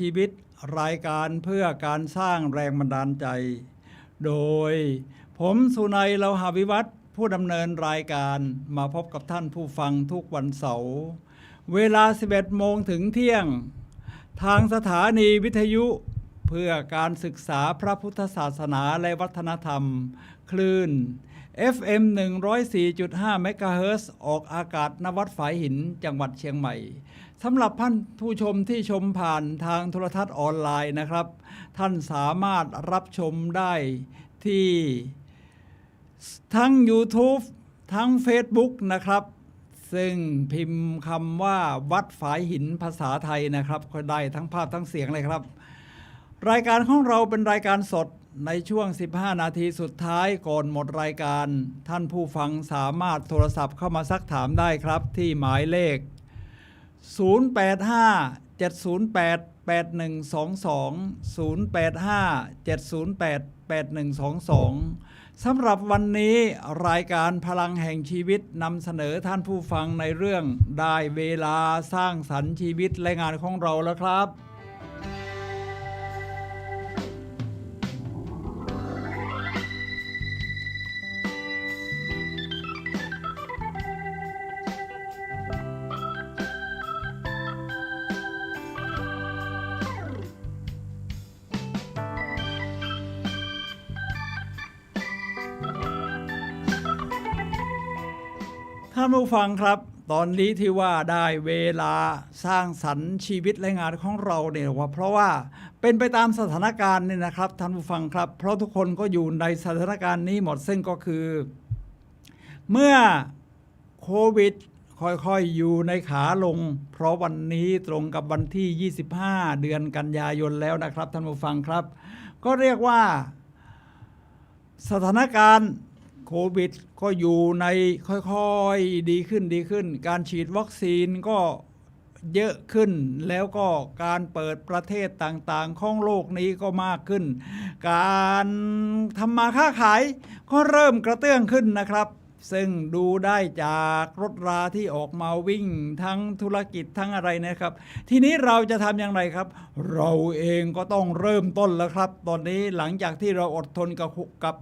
ชีวิตรายการเพื่อการสร้างแรงบันดาลใจ โดยผมสุนัย เลาหะวิวัฒน์ผู้ดำเนินรายการมาพบกับท่านผู้ฟังทุกวันเสาร์เวลา 11 โมงถึงเที่ยง ทางสถานีวิทยุเพื่อการศึกษาพระพุทธศาสนาและวัฒนธรรม คลื่น FM 104.5 เมกะเฮิรตซ์ออกอากาศณวัดฝายหินจังหวัดเชียงใหม่สำหรับท่านผู้ชมที่ชมผ่านทางโทรทัศน์ออนไลน์นะครับท่านสามารถรับชมได้ที่ทั้ง YouTube ทั้ง Facebook นะครับซึ่งพิมพ์คำว่าวัดฝายหินภาษาไทยนะครับก็ได้ทั้งภาพทั้งเสียงเลยครับรายการของเราเป็นรายการสดในช่วง15 นาทีสุดท้ายก่อนหมดรายการท่านผู้ฟังสามารถโทรศัพท์เข้ามาซักถามได้ครับที่หมายเลข085-708-8122 สำหรับวันนี้รายการพลังแห่งชีวิตนำเสนอท่านผู้ฟังในเรื่องได้เวลาสร้างสรรค์ชีวิตและงานของเราแล้วครับท่านผู้ฟังครับตอนนี้ที่ว่าได้เวลาสร้างสรรค์ชีวิตและงานของเราเนี่ยว่าเพราะว่าเป็นไปตามสถานการณ์นี่นะครับท่านผู้ฟังครับเพราะทุกคนก็อยู่ในสถานการณ์นี้หมดซึ่งก็คือเมื่อโควิดค่อยๆอยู่ในขาลงเพราะวันนี้ตรงกับวันที่25เดือนกันยายนแล้วนะครับท่านผู้ฟังครับก็เรียกว่าสถานการณ์โควิดก็อยู่ในค่อยๆดีขึ้นการฉีดวัคซีนก็เยอะขึ้นแล้วก็การเปิดประเทศต่างๆของโลกนี้ก็มากขึ้นการทำมาค้าขายก็เริ่มกระเตื้องขึ้นนะครับซึ่งดูได้จากรถราที่ออกมาวิ่งทั้งธุรกิจทั้งอะไรนะครับทีนี้เราจะทำอย่างไรครับเราเองก็ต้องเริ่มต้นแล้วครับตอนนี้หลังจากที่เราอดทนกับ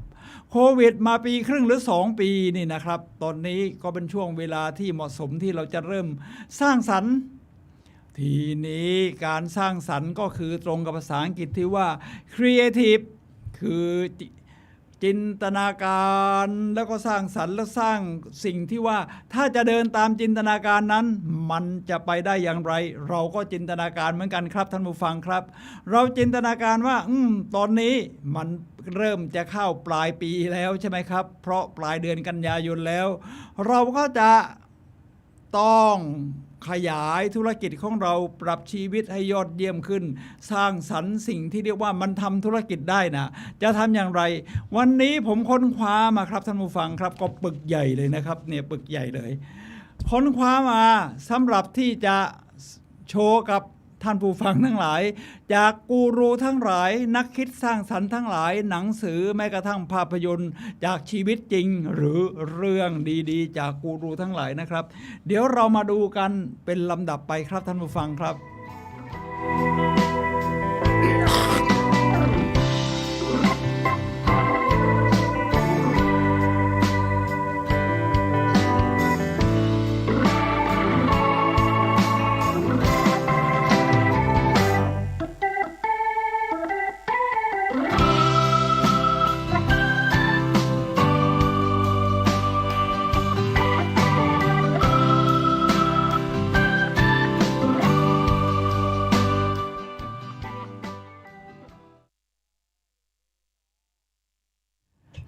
โควิดมาปีครึ่งหรือ2ปีนี่นะครับตอนนี้ก็เป็นช่วงเวลาที่เหมาะสมที่เราจะเริ่มสร้างสรรค์ทีนี้การสร้างสรรค์ก็คือตรงกับภาษาอังกฤษที่ว่า creative คือจินตนาการแล้วก็สร้างสรรค์และสร้างสิ่งที่ว่าถ้าจะเดินตามจินตนาการนั้นมันจะไปได้อย่างไรเราก็จินตนาการเหมือนกันครับท่านผู้ฟังครับเราจินตนาการว่าตอนนี้มันเริ่มจะเข้าปลายปีแล้วใช่ไหมครับเพราะปลายเดือนกันยายนแล้วเราก็จะต้องขยายธุรกิจของเราปรับชีวิตให้ยอดเยี่ยมขึ้นสร้างสรรค์สิ่งที่เรียกว่ามันทำธุรกิจได้นะจะทำอย่างไรวันนี้ผมค้นคว้ามาครับท่านผู้ฟังครับก็ปึกใหญ่เลยนะครับเนี่ยปึกใหญ่เลยค้นคว้ามาสำหรับที่จะโชว์กับท่านผู้ฟังทั้งหลายจากกูรูทั้งหลายนักคิดสร้างสรรค์ทั้งหลายหนังสือแม้กระทั่งภาพยนตร์จากชีวิตจริงหรือเรื่องดีๆจากกูรูทั้งหลายนะครับเดี๋ยวเรามาดูกันเป็นลำดับไปครับท่านผู้ฟังครับ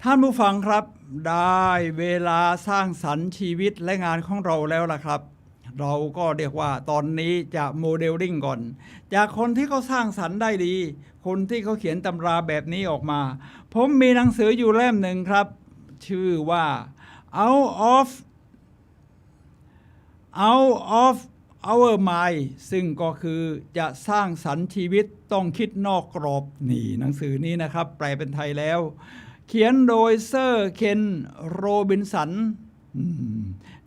ท่านผู้ฟังครับได้เวลาสร้างสรรค์ชีวิตและงานของเราแล้วล่ะครับเราก็เรียกว่าตอนนี้จะโมเดลลิ่งก่อนจากคนที่เขาสร้างสรรค์ได้ดีคนที่เขาเขียนตำราแบบนี้ออกมาผมมีหนังสืออยู่เล่มหนึ่งครับชื่อว่า Out of Our Mind ซึ่งก็คือจะสร้างสรรค์ชีวิตต้องคิดนอกกรอบนี่หนังสือนี้นะครับแปลเป็นไทยแล้วเขียนโดยเซอร์เคนโรบินสัน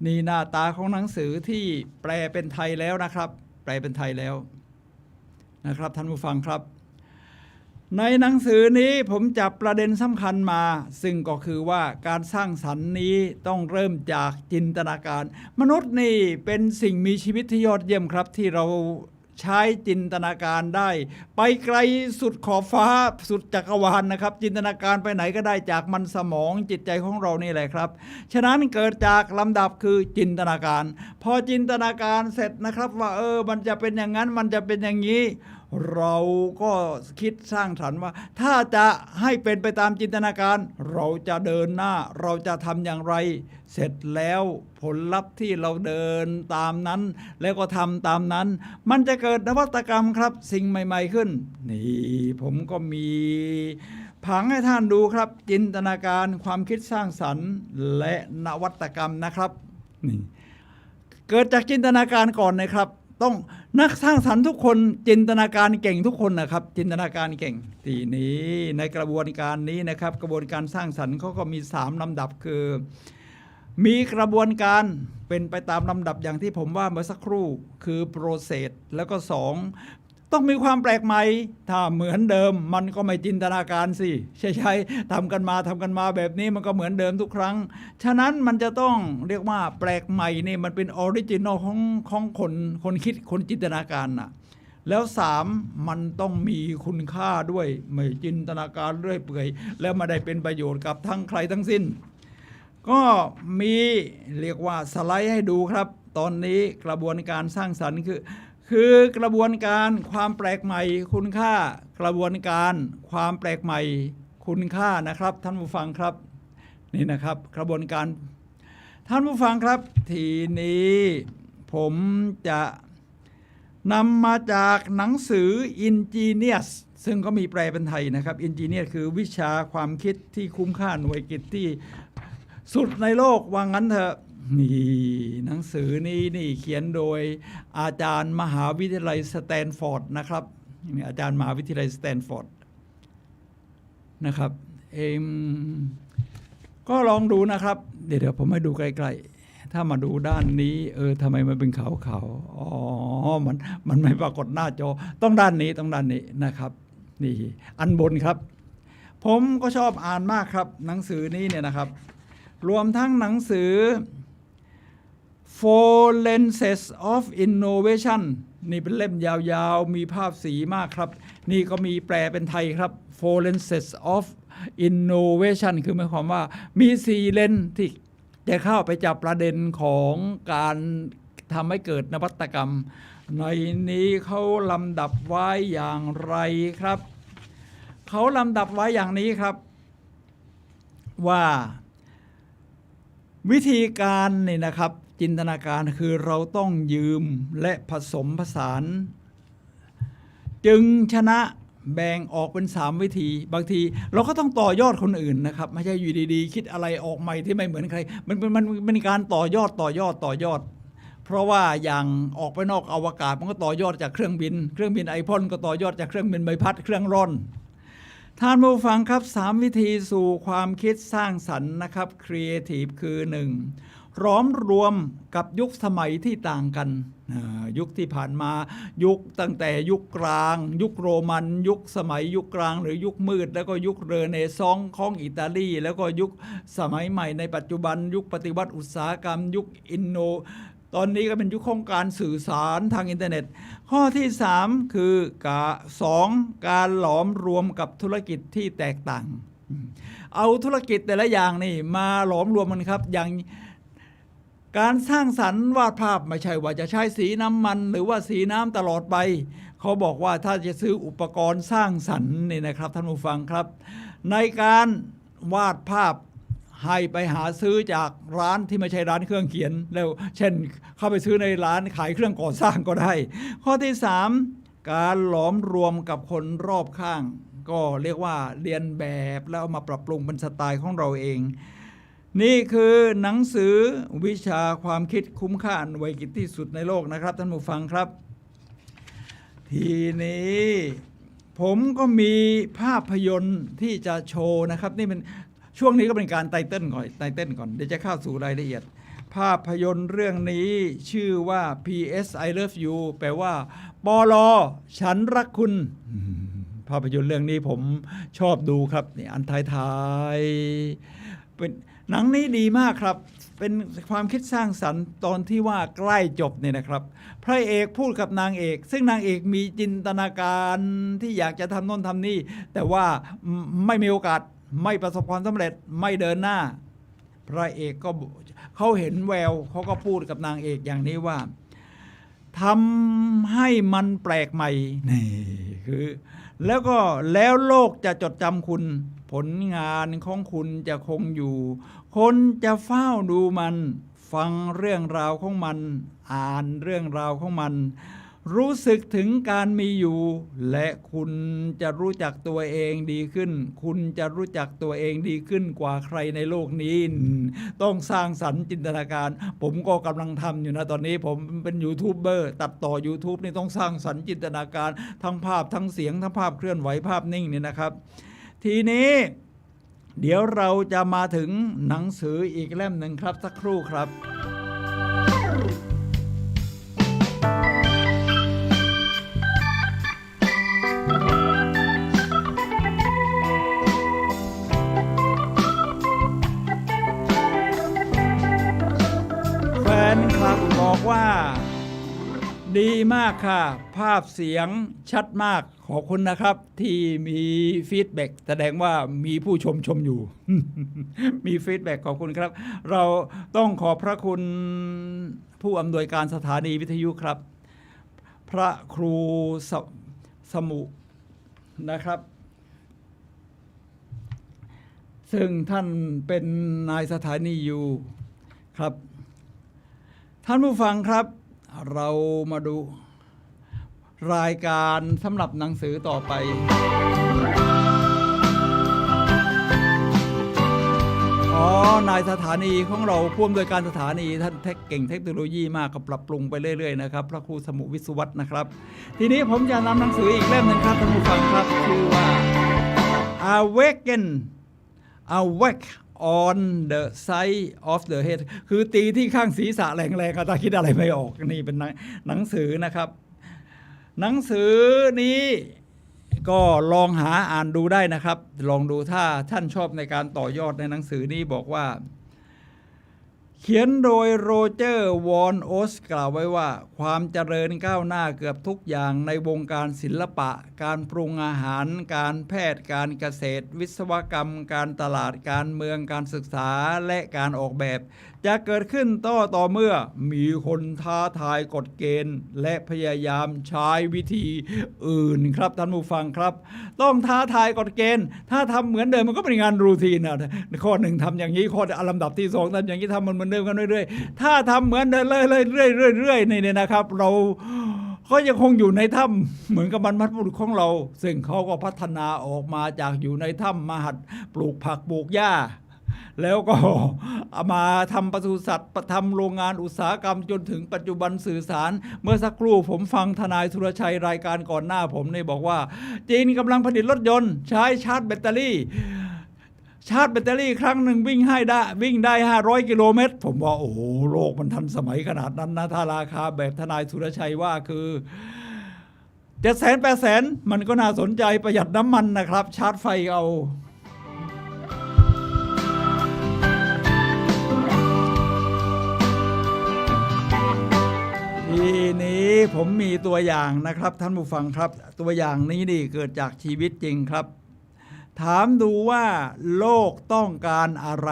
นี่หน้าตาของหนังสือที่แปลเป็นไทยแล้วนะครับแปลเป็นไทยแล้ว นะครับท่านผู้ฟังครับในหนังสือนี้ผมจับประเด็นสำคัญมาซึ่งก็คือว่าการสร้างสรรค์นี้ต้องเริ่มจากจินตนาการมนุษย์นี่เป็นสิ่งมีชีวิตที่ยอดเยี่ยมครับที่เราใช้จินตนาการได้ไปไกลสุดขอบฟ้าสุดจักรวาลนะครับจินตนาการไปไหนก็ได้จากมันสมองจิตใจของเรานี่แหละครับฉะนั้นเกิดจากลำดับคือจินตนาการพอจินตนาการเสร็จนะครับว่ามันจะเป็นอย่างนั้นมันจะเป็นอย่างนี้เราก็คิดสร้างสรรค์ว่าถ้าจะให้เป็นไปตามจินตนาการเราจะเดินหน้าเราจะทำอย่างไรเสร็จแล้วผลลัพธ์ที่เราเดินตามนั้นแล้วก็ทำตามนั้นมันจะเกิดนวัตกรรมครับสิ่งใหม่ๆขึ้นนี่ผมก็มีผังให้ท่านดูครับจินตนาการความคิดสร้างสรรค์และนวัตกรรมนะครับนี่เกิดจากจินตนาการก่อนนะครับต้องนักสร้างสรรค์ทุกคนจินตนาการเก่งทุกคนนะครับจินตนาการเก่งทีนี้ในกระบวนการนี้นะครับกระบวนการสร้างสรรค์เขาก็มี3ลำดับคือมีกระบวนการเป็นไปตามลำดับอย่างที่ผมว่าเมื่อสักครู่คือ process แล้วก็2ต้องมีความแปลกใหม่ถ้าเหมือนเดิมมันก็ไม่จินตนาการสิใช่ทำกันมาแบบนี้มันก็เหมือนเดิมทุกครั้งฉะนั้นมันจะต้องเรียกว่าแปลกใหม่นี่มันเป็นออริจินอลของคนคิดคนจินตนาการน่ะแล้ว3มันต้องมีคุณค่าด้วยไม่จินตนาการเรื่อยเปื่อยแล้วไม่ได้เป็นประโยชน์กับทั้งใครทั้งสิ้นก็มีเรียกว่าสไลด์ให้ดูครับตอนนี้กระบวนการสร้างสรรค์คือกระบวนการความแปลกใหม่คุณค่ากระบวนการความแปลกใหม่คุณค่านะครับท่านผู้ฟังครับนี่นะครับกระบวนการท่านผู้ฟังครับทีนี้ผมจะนำมาจากหนังสือ Ingenious ซึ่งก็มีแปลเป็นไทยนะครับ Ingenious คือวิชาความคิดที่คุ้มค่าหน่วยกิตที่สุดในโลกว่างั้นเถอะนี่หนังสือนี่เขียนโดยอาจารย์มหาวิทยาลัยสแตนฟอร์ดนะครับอาจารย์มหาวิทยาลัยสแตนฟอร์ดนะครับก็ลองดูนะครับเดี๋ยวผมให้ดูใกล้ๆถ้ามาดูด้านนี้ทำไมมันเป็นขาวๆอ๋อมันไม่ปรากฏหน้าจอต้องด้านนี้นะครับนี่อันบนครับผมก็ชอบอ่านมากครับหนังสือนี้เนี่ยนะครับรวมทั้งหนังสือ Four Lenses of Innovation นี่เป็นเล่มยาวๆมีภาพสีมากครับนี่ก็มีแปลเป็นไทยครับ Four Lenses of Innovation คือหมายความว่ามี4เลนส์ที่จะเข้าไปจับประเด็นของการทำให้เกิดนวัตกรรมในนี้เขาลำดับไว้อย่างไรครับเขาลำดับไว้อย่างนี้ครับว่าวิธีการนี่นะครับจินตนาการคือเราต้องยืมและผสมผสานจึงชนะแบ่งออกเป็น3วิธีบางทีเราก็ต้องต่อยอดคนอื่นนะครับไม่ใช่อยู่ดีๆคิดอะไรออกใหม่ที่ไม่เหมือนใครมันเป็นการต่อยอดเพราะว่าอย่างออกไปนอกอวกาศมันก็ต่อยอดจากเครื่องบินไอพ่นก็ต่อยอดจากเครื่องบินใบพัดเครื่องร่อนท่านผู้ฟังครับ3วิธีสู่ความคิดสร้างสรรค์นะครับครีเอทีฟคือ1ร้อมรวมกับยุคสมัยที่ต่างกันยุคที่ผ่านมายุคตั้งแต่ยุคกลางยุคโรมันยุคสมัยยุคกลางหรือยุคมืดแล้วก็ยุคเรเนซองส์ของอิตาลีแล้วก็ยุคสมัยใหม่ในปัจจุบันยุคปฏิวัติอุตสาหกรรมยุคตอนนี้ก็เป็นยุคของการสื่อสารทางอินเทอร์เน็ตข้อที่3คือการหลอมรวมกับธุรกิจที่แตกต่างเอาธุรกิจแต่ละอย่างนี่มาหลอมรวมมันครับอย่างการสร้างสรรค์วาดภาพไม่ใช่ว่าจะใช้สีน้ำมันหรือว่าสีน้ำตลอดไปเขาบอกว่าถ้าจะซื้ออุปกรณ์สร้างสรรค์นี่นะครับท่านผู้ฟังครับในการวาดภาพให้ไปหาซื้อจากร้านที่ไม่ใช่ร้านเครื่องเขียนแล้วเช่นเข้าไปซื้อในร้านขายเครื่องก่อสร้างก็ได้ข้อที่3การหลอมรวมกับคนรอบข้างก็เรียกว่าเรียนแบบแล้วเอามาปรับปรุงเป็นสไตล์ของเราเองนี่คือหนังสือวิชาความคิดคุ้มค่าหน่วยกิตที่สุดในโลกนะครับท่านผู้ฟังครับทีนี้ผมก็มีภาพยนตร์ที่จะโชว์นะครับนี่เป็นช่วงนี้ก็เป็นการไตเติ้ลก่อนเดี๋ยวจะเข้าสู่รายละเอียดภ ภาพยนตร์เรื่องนี้ชื่อว่า PS I Love You แปลว่าปลฉันรักคุณภาพยนตร์เรื่องนี้ผมชอบดูครับนี่อันท้ายๆเป็นหนังนี้ดีมากครับเป็นความคิดสร้างสรรค์ตอนที่ว่าใกล้จบเนี่ยนะครับพระเอกพูดกับนางเอกซึ่งนางเอกมีจินตนาการที่อยากจะทำโน่นทำนี่แต่ว่าไม่มีโอกาสไม่ประสบความสำเร็จไม่เดินหน้าพระเอกก็เขาเห็นแววเขาก็พูดกับนางเอกอย่างนี้ว่าทำให้มันแปลกใหม่นี่คือแล้วโลกจะจดจำคุณผลงานของคุณจะคงอยู่คนจะเฝ้าดูมันฟังเรื่องราวของมันอ่านเรื่องราวของมันรู้สึกถึงการมีอยู่และคุณจะรู้จักตัวเองดีขึ้นคุณจะรู้จักตัวเองดีขึ้นกว่าใครในโลกนี้ต้องสร้างสรรค์จินตนาการผมก็กำลังทำอยู่นะตอนนี้ผมเป็นยูทูบเบอร์ตัดต่อ YouTube นี่ต้องสร้างสรรค์จินตนาการทั้งภาพทั้งเสียงทั้งภาพเคลื่อนไหวภาพนิ่งนี่นะครับทีนี้เดี๋ยวเราจะมาถึงหนังสืออีกเล่มหนึ่งครับสักครู่ครับแฟนคลับบอกว่าดีมากค่ะภาพเสียงชัดมากขอบคุณนะครับที่มีฟีดแบ็กแสดงว่ามีผู้ชมอยู่ มีฟีดแบ็กขอบคุณครับเราต้องขอบพระคุณผู้อำนวยการสถานีวิทยุครับพระครูสมุนะครับซึ่งท่านเป็นนายสถานีอยู่ครับท่านผู้ฟังครับเรามาดูรายการสำหรับหนังสือต่อไปนายสถานีของเราผู้อำนวยการสถานีท่านเก่งเทคโนโลยีมากก็ปรับปรุงไปเรื่อยๆนะครับพระครูสมุวิศวัตนะครับทีนี้ผมจะนำหนังสืออีกเล่มหนึ่งครับท่านผู้ฟังครับชื่อว่า Awake on the side of the head คือตีที่ข้างศีรษะแรงๆถ้าคิดอะไรไม่ออกนี่เป็นหนังสือนะครับหนังสือนี้ก็ลองหาอ่านดูได้นะครับลองดูถ้าท่านชอบในการต่อยอดในหนังสือนี้บอกว่าเขียนโดยโรเจอร์วอนโอสกล่าวไว้ว่าความเจริญก้าวหน้าเกือบทุกอย่างในวงการศิลปะการปรุงอาหารการแพทย์การเกษตรวิศวกรรมการตลาดการเมืองการศึกษาและการออกแบบจะเกิดขึ้นต่อเมื่อมีคนท้าทายกฎเกณฑ์และพยายามใช้วิธีอื่นครับท่านผู้ฟังครับต้องท้าทายกฎเกณฑ์ถ้าทำเหมือนเดิมมันก็เป็นงานรูทีนนะข้อหนึ่งทำอย่างนี้ข้อลำดับที่สองทำอย่างนี้ทำมันเหมือนเดิมกันเรื่อยๆถ้าทำเหมือนเดิมเรื่อยๆนี่นะครับเราก็ยังคงอยู่ในถ้ำเหมือนกับบรรพบุรุษของเราซึ่งเขาก็พัฒนาออกมาจากอยู่ในถ้ำมาหัดปลูกผักปลูกหญ้าแล้วก็มาทำปศุสัตว์ทำโรงงานอุตสาหกรรมจนถึงปัจจุบันสื่อสารเมื่อสักครู่ผมฟังทนายสุรชัยรายการก่อนหน้าผมเนี่ยบอกว่าจีนกำลังผลิตรถยนต์ใช้ชาร์จแบตเตอรี่ครั้งหนึ่งวิ่งได้500 กิโลเมตรผมว่าโอ้โหโลกมันทันสมัยขนาดนั้นนะถ้าราคาแบบทนายสุรชัยว่าคือ700,000-800,000มันก็น่าสนใจประหยัดน้ำมันนะครับชาร์จไฟเอาทีนี้ผมมีตัวอย่างนะครับท่านผู้ฟังครับตัวอย่างนี้นี่เกิดจากชีวิตจริงครับถามดูว่าโลกต้องการอะไร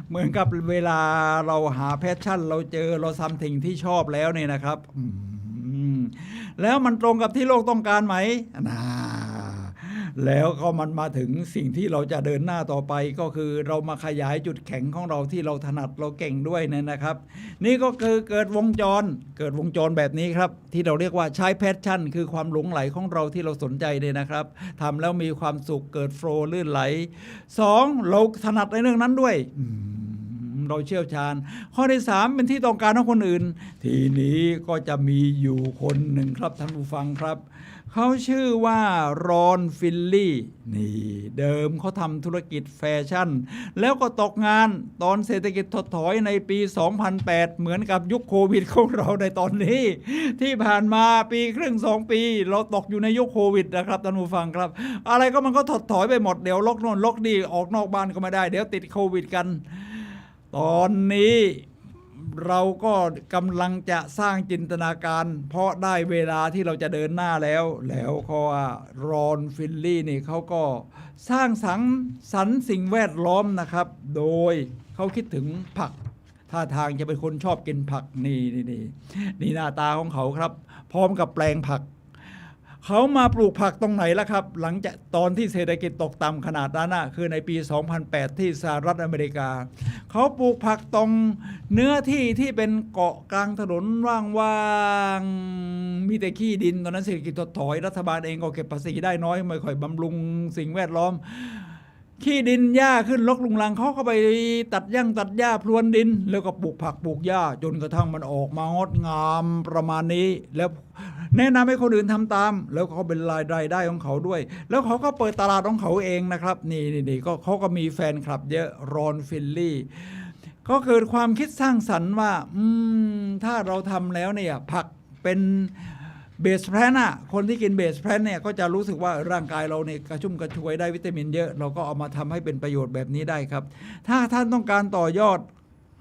เหมือนกับเวลาเราหาแพชชั่นเราทำสิ่งที่ชอบแล้วเนี่ยนะครับแล้วมันตรงกับที่โลกต้องการไหมแล้วก็มันมาถึงสิ่งที่เราจะเดินหน้าต่อไปก็คือเรามาขยายจุดแข็งของเราที่เราถนัดเราเก่งด้วยนะครับนี่ก็คือเกิดวงจรแบบนี้ครับที่เราเรียกว่าใช้แพชชั่นคือความหลงไหลของเราที่เราสนใจเนี่ยนะครับทำแล้วมีความสุขเกิดโฟลว์ลื่นไหล2เราถนัดในเรื่องนั้นด้วย เราเชี่ยวชาญข้อที่3เป็นที่ต้องการของคนอื่นทีนี้ก็จะมีอยู่คนหนึ่งครับท่านผู้ฟังครับเขาชื่อว่ารอนฟิลลี่นี่เดิมเขาทำธุรกิจแฟชั่นแล้วก็ตกงานตอนเศรษฐกิจถดถอยในปี 2008 เหมือนกับยุคโควิดของเราในตอนนี้ที่ผ่านมาปีครึ่ง2 ปีเราตกอยู่ในยุคโควิดนะครับท่านผู้ฟังครับอะไรก็มันก็ถดถอยไปหมดเดี๋ยวล็อกโน่นล็อกนี่ออกนอกบ้านก็ไม่ได้เดี๋ยวติดโควิดกันตอนนี้เราก็กำลังจะสร้างจินตนาการเพราะได้เวลาที่เราจะเดินหน้าแล้วเขาว่ารอนฟิลลี่นี่เขาก็สร้างสรรค์สิ่งแวดล้อมนะครับโดยเขาคิดถึงผักท่าทางจะเป็นคนชอบกินผักนี่หน้าตาของเขาครับพร้อมกับแปลงผักเขามาปลูกผักตรงไหนล่ะครับหลังจากตอนที่เศรษฐกิจตกต่ำขนาดนั้นคือในปี 2008 ที่สหรัฐอเมริกาเขาปลูกผักตรงเนื้อที่ที่เป็นเกาะกลางถนนว่างๆมีแต่ขี้ดินตอนนั้นเศรษฐกิจถดถอยรัฐบาลเองก็เก็บภาษีได้น้อยไม่ค่อยบำรุงสิ่งแวดล้อมขี้ดินหญ้าขึ้นรกลุงรังเขาก็ไปตัดหญ้าพรวนดินแล้วก็ปลูกผักปลูกหญ้าจนกระทั่งมันออกมางดงามประมาณนี้แล้วแนะนำให้คนอื่นทำตามแล้วเขาเป็นรายได้ของเขาด้วยแล้วเขาก็เปิดตลาดของเขาเองนะครับนี่ก็เขาก็มีแฟนคลับเยอะรอนฟิลลี่ก็เกิดความคิดสร้างสรรค์ว่าถ้าเราทำแล้วเนี่ยผักเป็นเบสแพลนคนที่กินเบสแพลนเนี่ยก็จะรู้สึกว่าร่างกายเราเนี่ยกระชุ่มกระชวยได้วิตามินเยอะเราก็เอามาทำให้เป็นประโยชน์แบบนี้ได้ครับถ้าท่านต้องการต่อยอด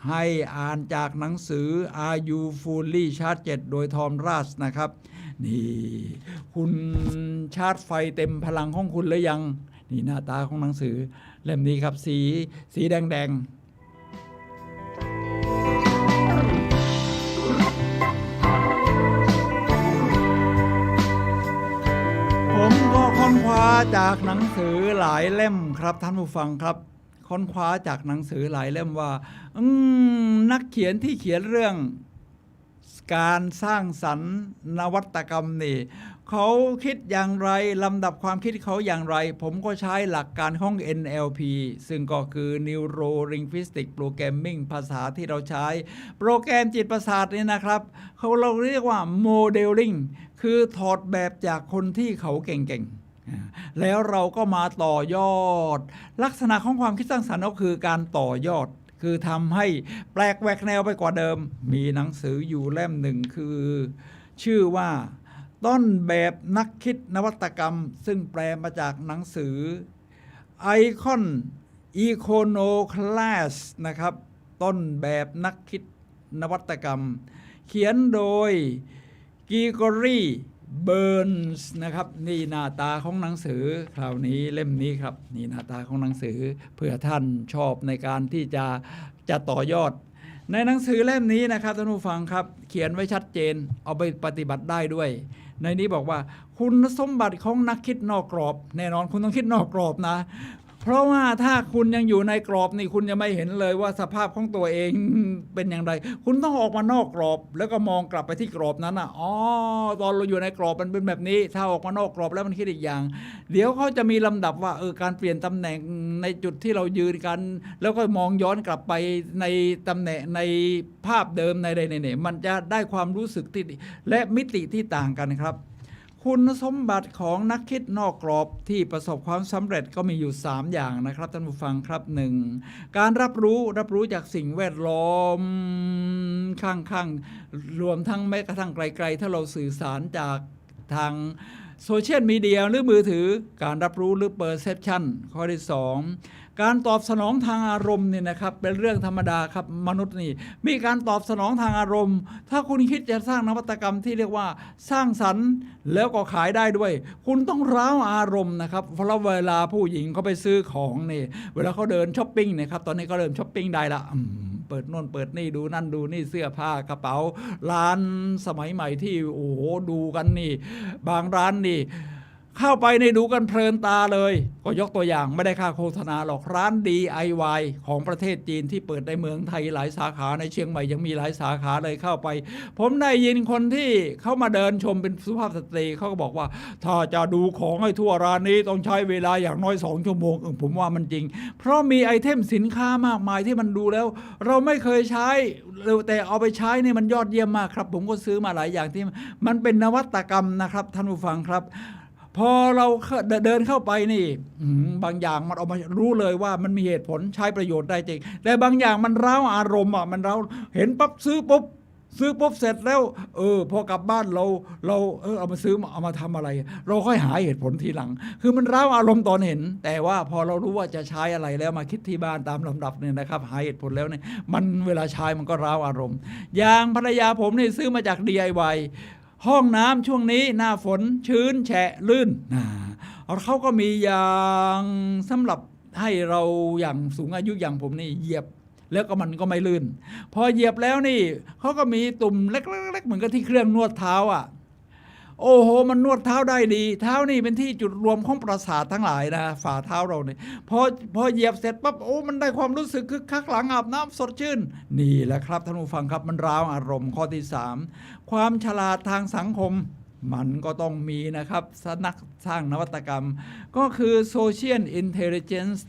ให้อ่านจากหนังสือ Are You Fully Charged โดยทอมราชนะครับนี่คุณชาร์จไฟเต็มพลังของคุณหรือยังนี่หน้าตาของหนังสือเล่มนี้ครับสีแดงผมก็ค้นคว้าจากหนังสือหลายเล่มครับท่านผู้ฟังครับค้นคว้าจากหนังสือหลายเล่มว่านักเขียนที่เขียนเรื่องการสร้างสรรค์นวัตกรรมนี่เขาคิดอย่างไรลำดับความคิดเขาอย่างไรผมก็ใช้หลักการของ NLP ซึ่งก็คือ Neuro Linguistic Programming ภาษาที่เราใช้โปรแกรมจิตประสาทนี่นะครับเราเรียกว่า Modeling คือถอดแบบจากคนที่เขาเก่งๆแล้วเราก็มาต่อยอดลักษณะของความคิดสร้างสรรค์ก็คือการต่อยอดคือทำให้แปลกแหวกแนวไปกว่าเดิมมีหนังสืออยู่เล่มหนึ่งคือชื่อว่าต้นแบบนักคิดนวัตกรรมซึ่งแปลมาจากหนังสือ Icon Iconoclast นะครับต้นแบบนักคิดนวัตกรรมเขียนโดยกีกอรีเบิร์นส์นะครับนี่หน้าตาของหนังสือคราวนี้เล่มนี้ครับนี่หน้าตาของหนังสือเพื่อท่านชอบในการที่จะต่อยอดในหนังสือเล่มนี้นะครับท่านผู้ฟังครับเขียนไว้ชัดเจนเอาไปปฏิบัติได้ด้วยในนี้บอกว่าคุณสมบัติของนักคิดนอกกรอบแน่นอนคุณต้องคิดนอกกรอบนะเพราะว่าถ้าคุณยังอยู่ในกรอบนี่คุณจะไม่เห็นเลยว่าสภาพของตัวเองเป็นอย่างไรคุณต้องออกมานอกกรอบแล้วก็มองกลับไปที่กรอบนั้นตอนเราอยู่ในกรอบมันเป็นแบบนี้ถ้าออกมานอกกรอบแล้วมันคิดอีกอย่างเดี๋ยวเขาจะมีลำดับว่าการเปลี่ยนตำแหน่งในจุดที่เรายืนกันแล้วก็มองย้อนกลับไปในตำแหน่งในภาพเดิมในใดๆมันจะได้ความรู้สึกที่และมิติที่ต่างกันครับคุณสมบัติของนักคิดนอกกรอบที่ประสบความสำเร็จก็มีอยู่3อย่างนะครับท่านผู้ฟังครับ 1. การรับรู้จากสิ่งแวดล้อมข้างๆรวมทั้งแม้กระทั่งไกลๆถ้าเราสื่อสารจากทางโซเชียลมีเดียหรือมือถือการรับรู้หรือ perception ข้อที่ 2การตอบสนองทางอารมณ์เนี่ยนะครับเป็นเรื่องธรรมดาครับมนุษย์นี่มีการตอบสนองทางอารมณ์ถ้าคุณคิดจะสร้างนวัตกรรมที่เรียกว่าสร้างสรรค์แล้วก็ขายได้ด้วยคุณต้องร้าวอารมณ์นะครับเพราะเวลาผู้หญิงเขาไปซื้อของนี่เวลาเขาเดินช้อปปิ้งนะครับตอนนี้ก็เริ่มช้อปปิ้งได้ละเปิดโน่นเปิดนี่ดูนั่นดูนี่เสื้อผ้ากระเป๋าร้านสมัยใหม่ที่โอ้โหดูกันนี่บางร้านนี่ เข้าไปในดูกันเพลินตาเลยก็ยกตัวอย่างไม่ได้ค่าโฆษณาหรอกร้าน DIY ของประเทศจีนที่เปิดในเมืองไทยหลายสาขาในเชียงใหม่ยังมีหลายสาขาเลยเข้าไปผมได้ยินคนที่เข้ามาเดินชมเป็นสุภาพสตรีเขาก็บอกว่าถ้าจะดูของให้ทั่วร้านนี้ต้องใช้เวลาอย่างน้อย2 ชั่วโมงผมว่ามันจริงเพราะมีไอเทมสินค้ามากมายที่มันดูแล้วเราไม่เคยใช้แต่เอาไปใช้นี่มันยอดเยี่ยมมากครับผมก็ซื้อมาหลายอย่างที่มันเป็นนวัตกรรมนะครับท่านผู้ฟังครับพอเราเดินเข้าไปนี่บางอย่างมันออกมารู้เลยว่ามันมีเหตุผลใช้ประโยชน์ได้จริงแต่บางอย่างมันเร้าอารมณ์มันเร้าเห็นปั๊บซื้อปุ๊บเสร็จแล้วพอกลับบ้านเราเอามาซื้อเอามาทำอะไรเราค่อยหาเหตุผลทีหลังคือมันเร้าอารมณ์ตอนเห็นแต่ว่าพอเรารู้ว่าจะใช้อะไรแล้วมาคิดที่บ้านตามลำดับเนี่ยนะครับหาเหตุผลแล้วเนี่ยมันเวลาใช้มันก็เร้าอารมณ์อย่างภรรยาผมนี่ซื้อมาจาก DIYห้องน้ำช่วงนี้หน้าฝนชื้นแฉะลื่นเขาก็มียางสำหรับให้เราอย่างสูงอายุอย่างผมนี่เหยียบแล้วก็มันก็ไม่ลื่นพอเหยียบแล้วนี่เขาก็มีตุ่มเล็กๆเหมือนกับที่เครื่องนวดเท้าโอ้โหมันนวดเท้าได้ดีเท้านี่เป็นที่จุดรวมของประสาททั้งหลายนะฝ่าเท้าเราเนี่ยพอเหยียบเสร็จปั๊บมันได้ความรู้สึกคึกคักหลังอาบน้ำสดชื่นนี่แหละครับท่านผู้ฟังครับมันร้าวอารมณ์ข้อที่3ความฉลาดทางสังคมมันก็ต้องมีนะครับนักสร้างนวัตกรรมก็คือ Social Intelligence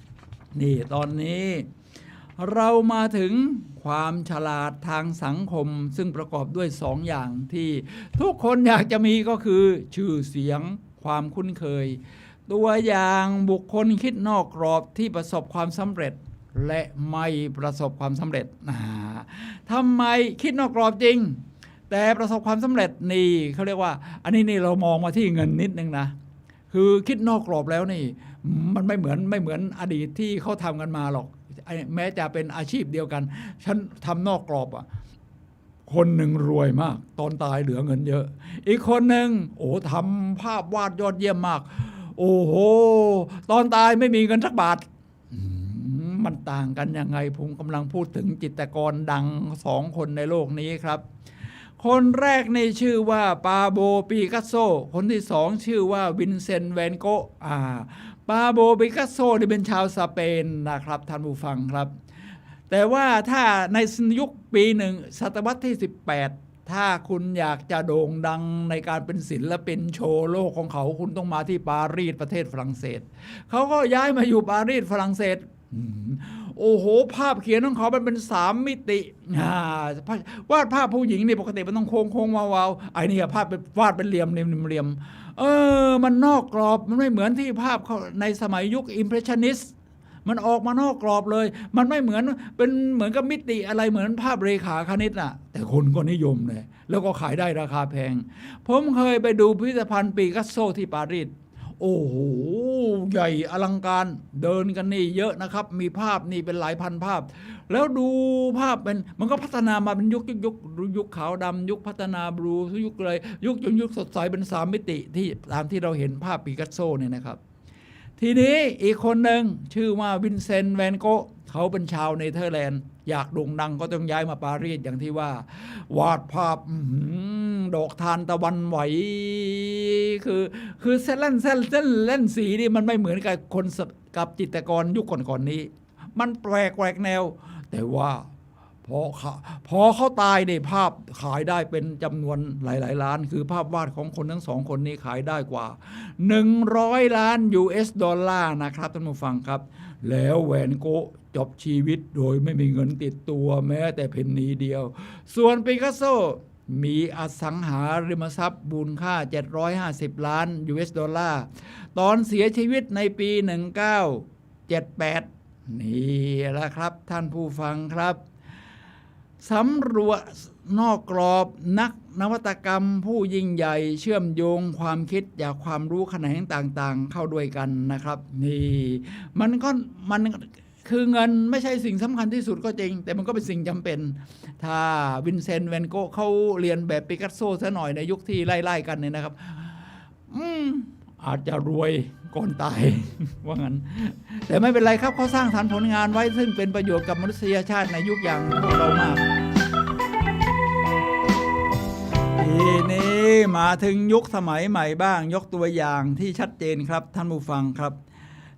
นี่ตอนนี้เรามาถึงความฉลาดทางสังคมซึ่งประกอบด้วย2 อย่างที่ทุกคนอยากจะมีก็คือชื่อเสียงความคุ้นเคยตัวอย่างบุคคลคิดนอกกรอบที่ประสบความสำเร็จและไม่ประสบความสำเร็จทำไมคิดนอกกรอบจริงแต่ประสบความสำเร็จนี่เขาเรียกว่าอันนี้เรามองมาที่เงินนิดนึงนะคือคิดนอกกรอบแล้วนี่มันไม่เหมือนอดีตที่เขาทำกันมาหรอกแม้จะเป็นอาชีพเดียวกันฉันทำนอกกรอบคนหนึ่งรวยมากตอนตายเหลือเงินเยอะอีกคนหนึ่งทำภาพวาดยอดเยี่ยมมากโอ้โหตอนตายไม่มีเงินสักบาทมันต่างกันยังไงผมกำลังพูดถึงจิตรกรดัง2 คนในโลกนี้ครับคนแรกนี่ชื่อว่าปาโบปิกัสโซคนที่2ชื่อว่าวินเซนต์แวนโกะปาโบปิกัสโซนี่เป็นชาวสเปนนะครับท่านผู้ฟังครับแต่ว่าถ้าในยุคปีศตวรรษที่18ถ้าคุณอยากจะโด่งดังในการเป็นศิลปินโชว์โลกของเขาคุณต้องมาที่ปารีสประเทศฝรั่งเศสเขาก็ย้ายมาอยู่ปารีสฝรั่งเศสโอ้โหภาพเขียนของเขามันเป็น3 มิติวาดภาพผู้หญิงนี่ปกติมันต้องโค้งๆวาวๆไอ้นี่ภาพเป็นวาดเป็นเหลี่ยมมันนอกกรอบมันไม่เหมือนที่ภาพในสมัยยุคอิมเพรสชันนิสต์มันออกมานอกกรอบเลยมันไม่เหมือนกับมิติอะไรเหมือนภาพเรขาคณิตแต่คนก็นิยมเลยแล้วก็ขายได้ราคาแพงผมเคยไปดูพิพิธภัณฑ์ปิกัสโซที่ปารีสโอ้โหใหญ่อลังการเดินกันนี่เยอะนะครับมีภาพนี่เป็นหลายพันภาพแล้วดูภาพมันก็พัฒนามาเป็นยุคขาวดำยุคพัฒนาบลูยุคเลยยุคสดใสเป็น3 มิติที่ตามที่เราเห็นภาพปิกัสโซเนี่ยนะครับทีนี้อีกคนหนึ่งชื่อว่าวินเซนต์แวนโกะเขาเป็นชาวเนเธอร์แลนด์อยากโด่งดังก็ต้องย้ายมาปารีสอย่างที่ว่าวาดภาพดอกทานตะวันไหวคือเส้นเล่นสีนี่มันไม่เหมือนกับจิตรกรยุคก่อนๆนี้มันแปลกแนวแต่ว่าพอเขาตายเนี่ยภาพขายได้เป็นจำนวนหลายล้านคือภาพวาดของคนทั้ง2 คนนี้ขายได้กว่า100 ล้าน US ดอลลาร์นะครับท่านผู้ฟังครับแล้วแวนโกะจบชีวิตโดยไม่มีเงินติดตัวแม้แต่เพนนีเดียวส่วนปิกัสโซมีอสังหาริมทรัพย์มูลค่า750 ล้าน US ดอลลาร์ตอนเสียชีวิตในปี1978นี่แหละครับท่านผู้ฟังครับสำรวจนอกกรอบนักนวัตกรรมผู้ยิ่งใหญ่เชื่อมโยงความคิดจากความรู้แขนงต่างๆเข้าด้วยกันนะครับนี่มันคือเงินไม่ใช่สิ่งสำคัญที่สุดก็จริงแต่มันก็เป็นสิ่งจำเป็นถ้าวินเซนต์แวนโกะเขาเรียนแบบปิกัสโซซะหน่อยในยุคที่ไล่ๆกันเนี่ยนะครับอาจจะรวยก่อนตาย ว่างั้นแต่ไม่เป็นไรครับเขาสร้างสรรค์ผลงานไว้ซึ่งเป็นประโยชน์กับมนุษยชาติในยุคอย่างพวกเรามากทีนี้ มาถึงยุคสมัยใหม่บ้างยกตัวอย่างที่ชัดเจนครับท่านผู้ฟังครับ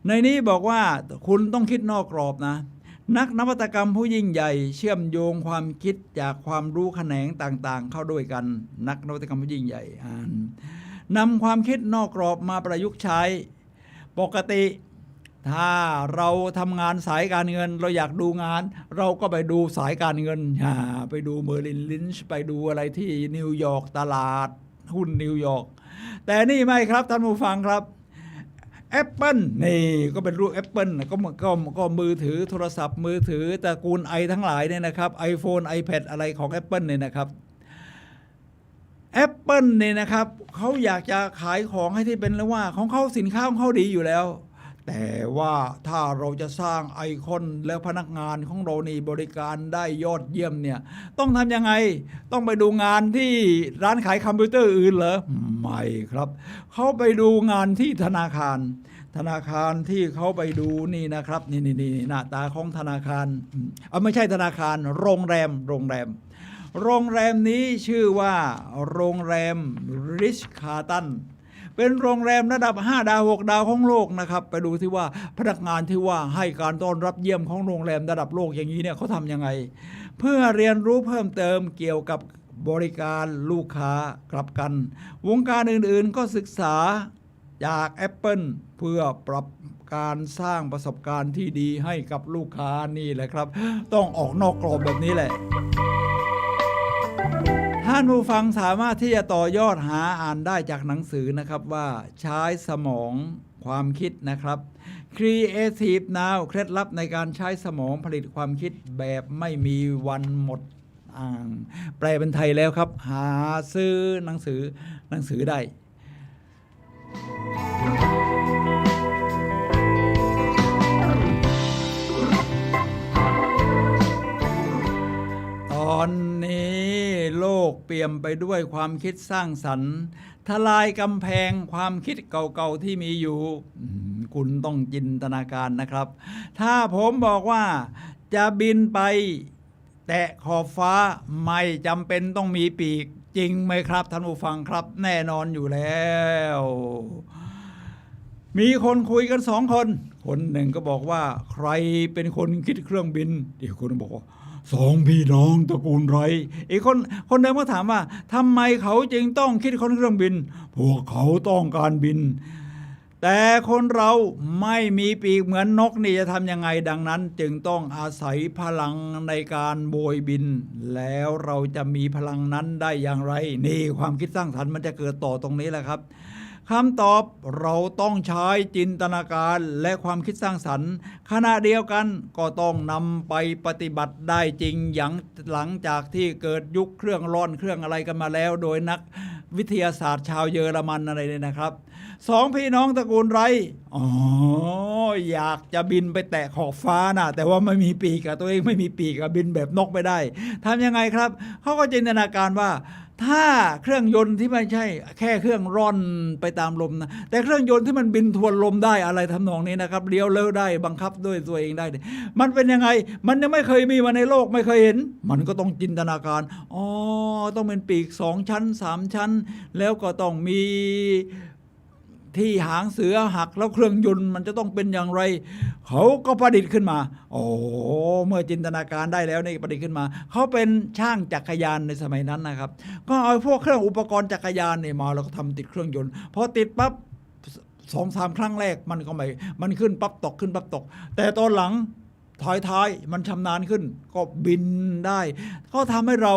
ในนี้บอกว่าคุณต้องคิดนอกกรอบนะนักนวัตกรรมผู้ยิ่งใหญ่เชื่อมโยงความคิดจากความรู้แขนงต่างๆเข้าด้วยกันนักนวัตกรรมผู้ยิ่งใหญ่นำความคิดนอกกรอบมาประยุกต์ใช้ปกติถ้าเราทำงานสายการเงินเราอยากดูงานเราก็ไปดูสายการเงินไปดูเมอร์ลินลินช์ไปดูอะไรที่นิวยอร์กตลาดหุ้นนิวยอร์กแต่นี่ไม่ครับท่านผู้ฟังครับApple นี่ก็เป็นรูป Apple ก็มือถือโทรศัพท์มือถือตระกูลไอทั้งหลายเนี่ยนะครับ iPhone iPad อะไรของ Apple เนี่ยนะครับ Apple เนี่ยนะครับเขาอยากจะขายของให้ที่เป็นแล้วว่าของเขาสินค้าของเขาดีอยู่แล้วแต่ว่าถ้าเราจะสร้างไอคอนแล้วพนักงานของเรานี่บริการได้ยอดเยี่ยมเนี่ยต้องทำยังไงต้องไปดูงานที่ร้านขายคอมพิวเตอร์อื่นเหรอไม่ครับเขาไปดูงานที่ธนาคารที่เขาไปดูนี่นะครับนี่หน้าตาของธนาคารไม่ใช่ธนาคารโรงแรมนี้ชื่อว่าโรงแรมริชคาร์ตันเป็นโรงแรมระดับ5ดาว6ดาวของโลกนะครับไปดูที่ว่าพนักงานที่ว่าให้การต้อนรับเยี่ยมของโรงแรมระดับโลกอย่างนี้เนี่ยเขาทำยังไงเพื่อเรียนรู้เพิ่มเติมเกี่ยวกับบริการลูกค้ากลับกันวงการอื่นๆก็ศึกษาจาก Apple เพื่อปรับการสร้างประสบการณ์ที่ดีให้กับลูกค้านี่แหละครับต้องออกนอกกรอบแบบนี้แหละท่านผู้ฟังสามารถที่จะต่อยอดหาอ่านได้จากหนังสือนะครับว่าใช้สมองความคิดนะครับ Creative Now เคล็ดลับในการใช้สมองผลิตความคิดแบบไม่มีวันหมดแปลเป็นไทยแล้วครับหาซื้อหนังสือได้ตอนนี้โลกเปลี่ยนไปด้วยความคิดสร้างสรรค์ทลายกำแพงความคิดเก่าๆที่มีอยู่คุณต้องจินตนาการนะครับถ้าผมบอกว่าจะบินไปแตะขอบฟ้าไม่จำเป็นต้องมีปีกจริงไหมครับท่านผู้ฟังครับแน่นอนอยู่แล้วมีคนคุยกัน2 คนหนึ่งก็บอกว่าใครเป็นคนคิดเครื่องบินอีกคนบอกว่า2 พี่น้องตระกูลไรอีกคนเดิมก็ถามว่าทำไมเขาจึงต้องคิดค้นเครื่องบินพวกเขาต้องการบินแต่คนเราไม่มีปีกเหมือนนกนี่จะทำยังไงดังนั้นจึงต้องอาศัยพลังในการโบยบินแล้วเราจะมีพลังนั้นได้อย่างไรนี่ความคิดสร้างสรรค์มันจะเกิดต่อตรงนี้แหละครับคำตอบเราต้องใช้จินตนาการและความคิดสร้างสรรค์ขณะเดียวกันก็ต้องนำไปปฏิบัติได้จริงอย่างหลังจากที่เกิดยุคเครื่องร้อนเครื่องอะไรกันมาแล้วโดยนักวิทยาศาสตร์ชาวเยอรมันอะไรเนี่ยนะครับ2 พี่น้องตระกูลไรอยากจะบินไปแตะขอบฟ้านะแต่ว่าไม่มีปีกตัวเองไม่มีปีกบินแบบนกไม่ได้ทำยังไงครับเขาก็จินตนาการว่าถ้าเครื่องยนต์ที่ไม่ใช่แค่เครื่องร่อนไปตามลมนะแต่เครื่องยนต์ที่มันบินทวนลมได้อะไรทำนองนี้นะครับเลี้ยวเลี้ยวได้บังคับด้วยตัวเองได้มันเป็นยังไงมันยังไม่เคยมีมาในโลกไม่เคยเห็นมันก็ต้องจินตนาการต้องเป็นปีก2 ชั้น3 ชั้นแล้วก็ต้องมีที่หางเสือหักแล้วเครื่องยนต์มันจะต้องเป็นอย่างไรเขาก็ประดิษฐ์ขึ้นมาเมื่อจินตนาการได้แล้วนี่ประดิษฐ์ขึ้นมาเขาเป็นช่างจักรยานในสมัยนั้นนะครับก็เอาพวกเครื่องอุปกรณ์จักรยานเนี่ยมาแล้วก็ทำติดเครื่องยนต์พอติดปั๊บ2-3 ครั้งแรกมันก็ไม่มันขึ้นปั๊บตกขึ้นปั๊บตกแต่ตอนหลังท้ายมันชำนาญขึ้นก็บินได้ก็ทำให้เรา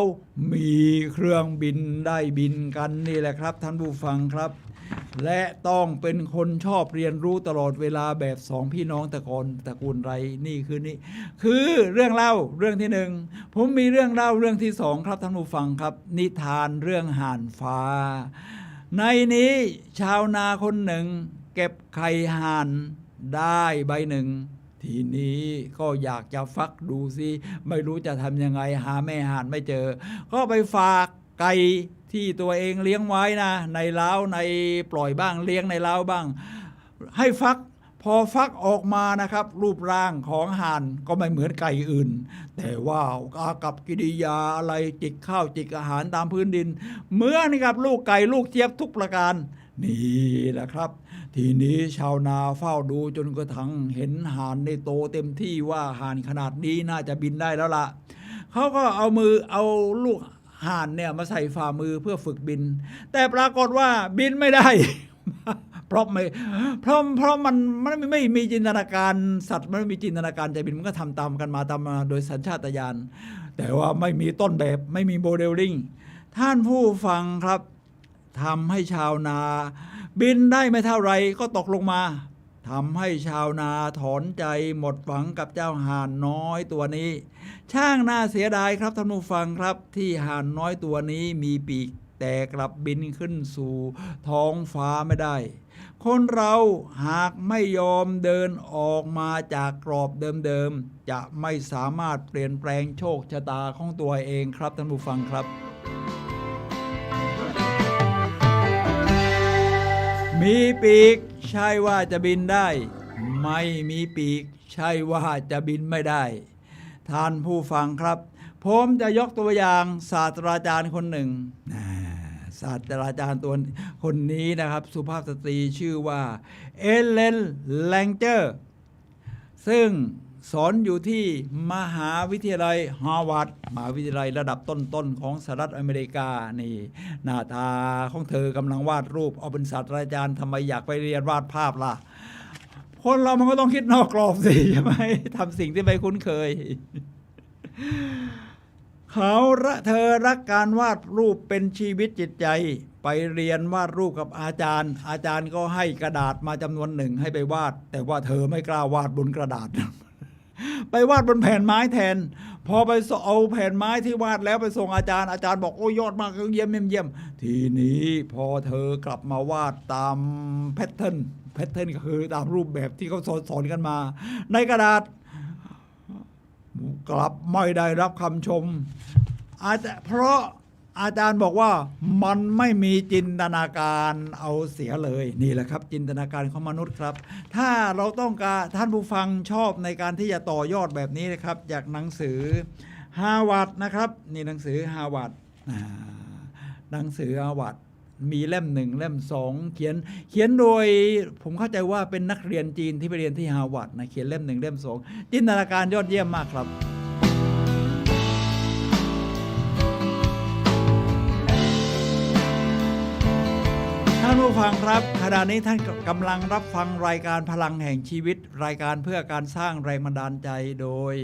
มีเครื่องบินได้บินกันนี่แหละครับท่านผู้ฟังครับและต้องเป็นคนชอบเรียนรู้ตลอดเวลาแบบ2 พี่น้องตระกูลไรนี่คือเรื่องเล่าเรื่องที่1ผมมีเรื่องเล่าเรื่องที่2ครับท่านผู้ฟังครับนิทานเรื่องห่านฟ้าในนี้ชาวนาคนหนึ่งเก็บไข่ห่านได้ใบหนึ่งทีนี้ก็อยากจะฟักดูสิไม่รู้จะทำยังไงหาแม่ห่านไม่เจอก็ไปฝากไก่ที่ตัวเองเลี้ยงไว้นะในเล้าในปล่อยบ้างเลี้ยงในเล้าบ้างให้ฟัก พอฟักออกมานะครับรูปร่างของห่านก็ไม่เหมือนไก่อื่นแต่ว่าอากับกิริยาอะไรจิกข้าวจิกอาหารตามพื้นดินเหมือนกับลูกไก่ลูกเจี๊ยบทุกประการนี่แหละครับทีนี้ชาวนาเฝ้าดูจนกระทั่งเห็นห่านในโตเต็มที่ว่าห่านขนาดนี้น่าจะบินได้แล้วล่ะเขาก็เอาลูกห่านเนี่ยมาใส่ฝ่ามือเพื่อฝึกบินแต่ปรากฏว่าบินไม่ได้ เพราะมันไม่มีจินตนาการสัตว์มันไม่มีจินตนาการจะบินมันก็ทำตามกันมาโดยสัญชาตญาณแต่ว่าไม่มีต้นแบบไม่มีโมเดลลิ่งท่านผู้ฟังครับทำให้ชาวนาบินได้ไม่เท่าไรก็ตกลงมาทำให้ชาวนาถอนใจหมดหวังกับเจ้าห่านน้อยตัวนี้ช่างน่าเสียดายครับท่านผู้ฟังครับที่ห่านน้อยตัวนี้มีปีกแต่กลับบินขึ้นสู่ท้องฟ้าไม่ได้คนเราหากไม่ยอมเดินออกมาจากกรอบเดิมๆจะไม่สามารถเปลี่ยนแปลงโชคชะตาของตัวเองครับท่านผู้ฟังครับมีปีกใช่ว่าจะบินได้ไม่มีปีกใช่ว่าจะบินไม่ได้ท่านผู้ฟังครับผมจะยกตัวอย่างศาสตราจารย์คนหนึ่งศาสตราจารย์ตัวคนนี้นะครับสุภาพสตรีชื่อว่าเอเลน แลงเจอร์ซึ่งสอนอยู่ที่มหาวิทยาลัยฮาร์วาร์ดมหาวิทยาลัยระดับต้นๆของสหรัฐอเมริกานี่หน้าตาของเธอกำลังวาดรูปเอาเป็นศาสตราจารย์ทำไมอยากไปเรียนวาดภาพล่ะคนเรามันก็ต้องคิดนอกกรอบสิใช่ไหมทำสิ่งที่ไม่คุ้นเคยเธอรักการวาดรูปเป็นชีวิตจิตใจไปเรียนวาดรูปกับอาจารย์ก็ให้กระดาษมาจำนวนหนึ่งให้ไปวาดแต่ว่าเธอไม่กล้าวาดบนกระดาษ ไปวาดบนแผ่นไม้แทนพอไปเอาแผ่นไม้ที่วาดแล้วไปส่งอาจารย์บอกโอ้ยอดมากเยี่ยมทีนี้พอเธอกลับมาวาดตามแพทเทิร์นก็คือตามรูปแบบที่เขาสอนกันมาในกระดาษกลับไม่ได้รับคำชมเพราะอาจารย์บอกว่ามันไม่มีจินตนาการเอาเสียเลยนี่แหละครับจินตนาการของมนุษย์ครับถ้าเราต้องการท่านผู้ฟังชอบในการที่จะต่อยอดแบบนี้นะครับจากหนังสือฮาร์วาร์ดนะครับนี่หนังสือฮาร์วาร์ดหนังสือฮาร์วาร์ดมีเล่ม1เล่ม2เขียนโดยผมเข้าใจว่าเป็นนักเรียนจีนที่ไปเรียนที่ฮาร์วาร์ดนะเขียนเล่ม1เล่ม2จินตนาการยอดเยี่ยมมากครับท่านผู้ฟังครับขณะนี้ท่านกำลังรับฟังรายการพลังแห่งชีวิตรายการเพื่อการสร้างแรงบันดาลใจโดย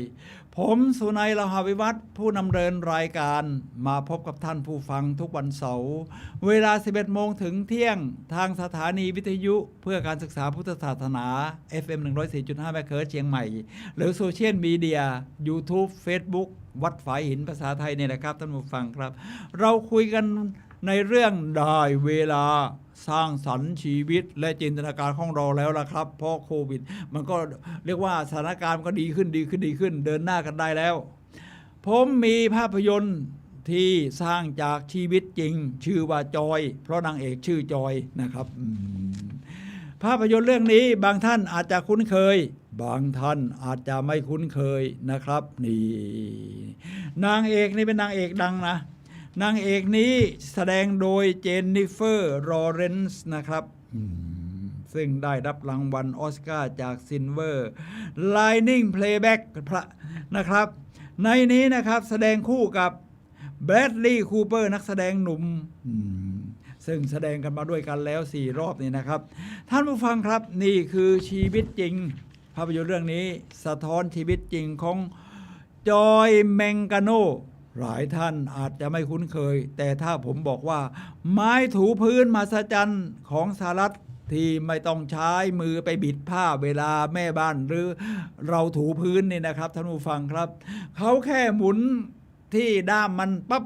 ผมสุนัย ละหวิวัฒน์ผู้นำเนินรายการมาพบกับท่านผู้ฟังทุกวันเสาร์เวลา 11 โมงถึงเที่ยงทางสถานีวิทยุเพื่อการศึกษาพุทธศาสนา FM 104.5 เมกะเฮิรตซ์เชียงใหม่หรือโซเชียลมีเดีย YouTube Facebook วัดฝายหินภาษาไทยนี่แหละครับท่านผู้ฟังครับเราคุยกันในเรื่องได้เวลาสร้างสรรค์ชีวิตและจินตนาการของเราแล้วล่ะครับเพราะโควิดมันก็เรียกว่าสถานการณ์ก็ดีขึ้นเดินหน้ากันได้แล้วผมมีภาพยนตร์ที่สร้างจากชีวิตจริงชื่อว่าจอยเพราะนางเอกชื่อจอยนะครับภาพยนตร์เรื่องนี้บางท่านอาจจะคุ้นเคยบางท่านอาจจะไม่คุ้นเคยนะครับนี่นางเอกนี่เป็นนางเอกดังนะนางเอกนี้แสดงโดยเจนนิเฟอร์ ลอเรนซ์นะครับซึ่งได้รับรางวัลออสการ์จากซิลเวอร์ไลนิ่งเพลย์แบ็กนะครับในนี้นะครับแสดงคู่กับแบรดลีย์ คูเปอร์นักแสดงหนุ่มซึ่งแสดงกันมาด้วยกันแล้ว4 รอบนี่นะครับท่านผู้ฟังครับนี่คือชีวิตจริงภาพยนตร์เรื่องนี้สะท้อนชีวิตจริงของจอยแมงกาโนหลายท่านอาจจะไม่คุ้นเคยแต่ถ้าผมบอกว่าไม้ถูพื้นมหัศจรรย์ของสหรัฐที่ไม่ต้องใช้มือไปบิดผ้าเวลาแม่บ้านหรือเราถูพื้นนี่นะครับท่านผู้ฟังครับเขาแค่หมุนที่ด้ามมันปั๊บ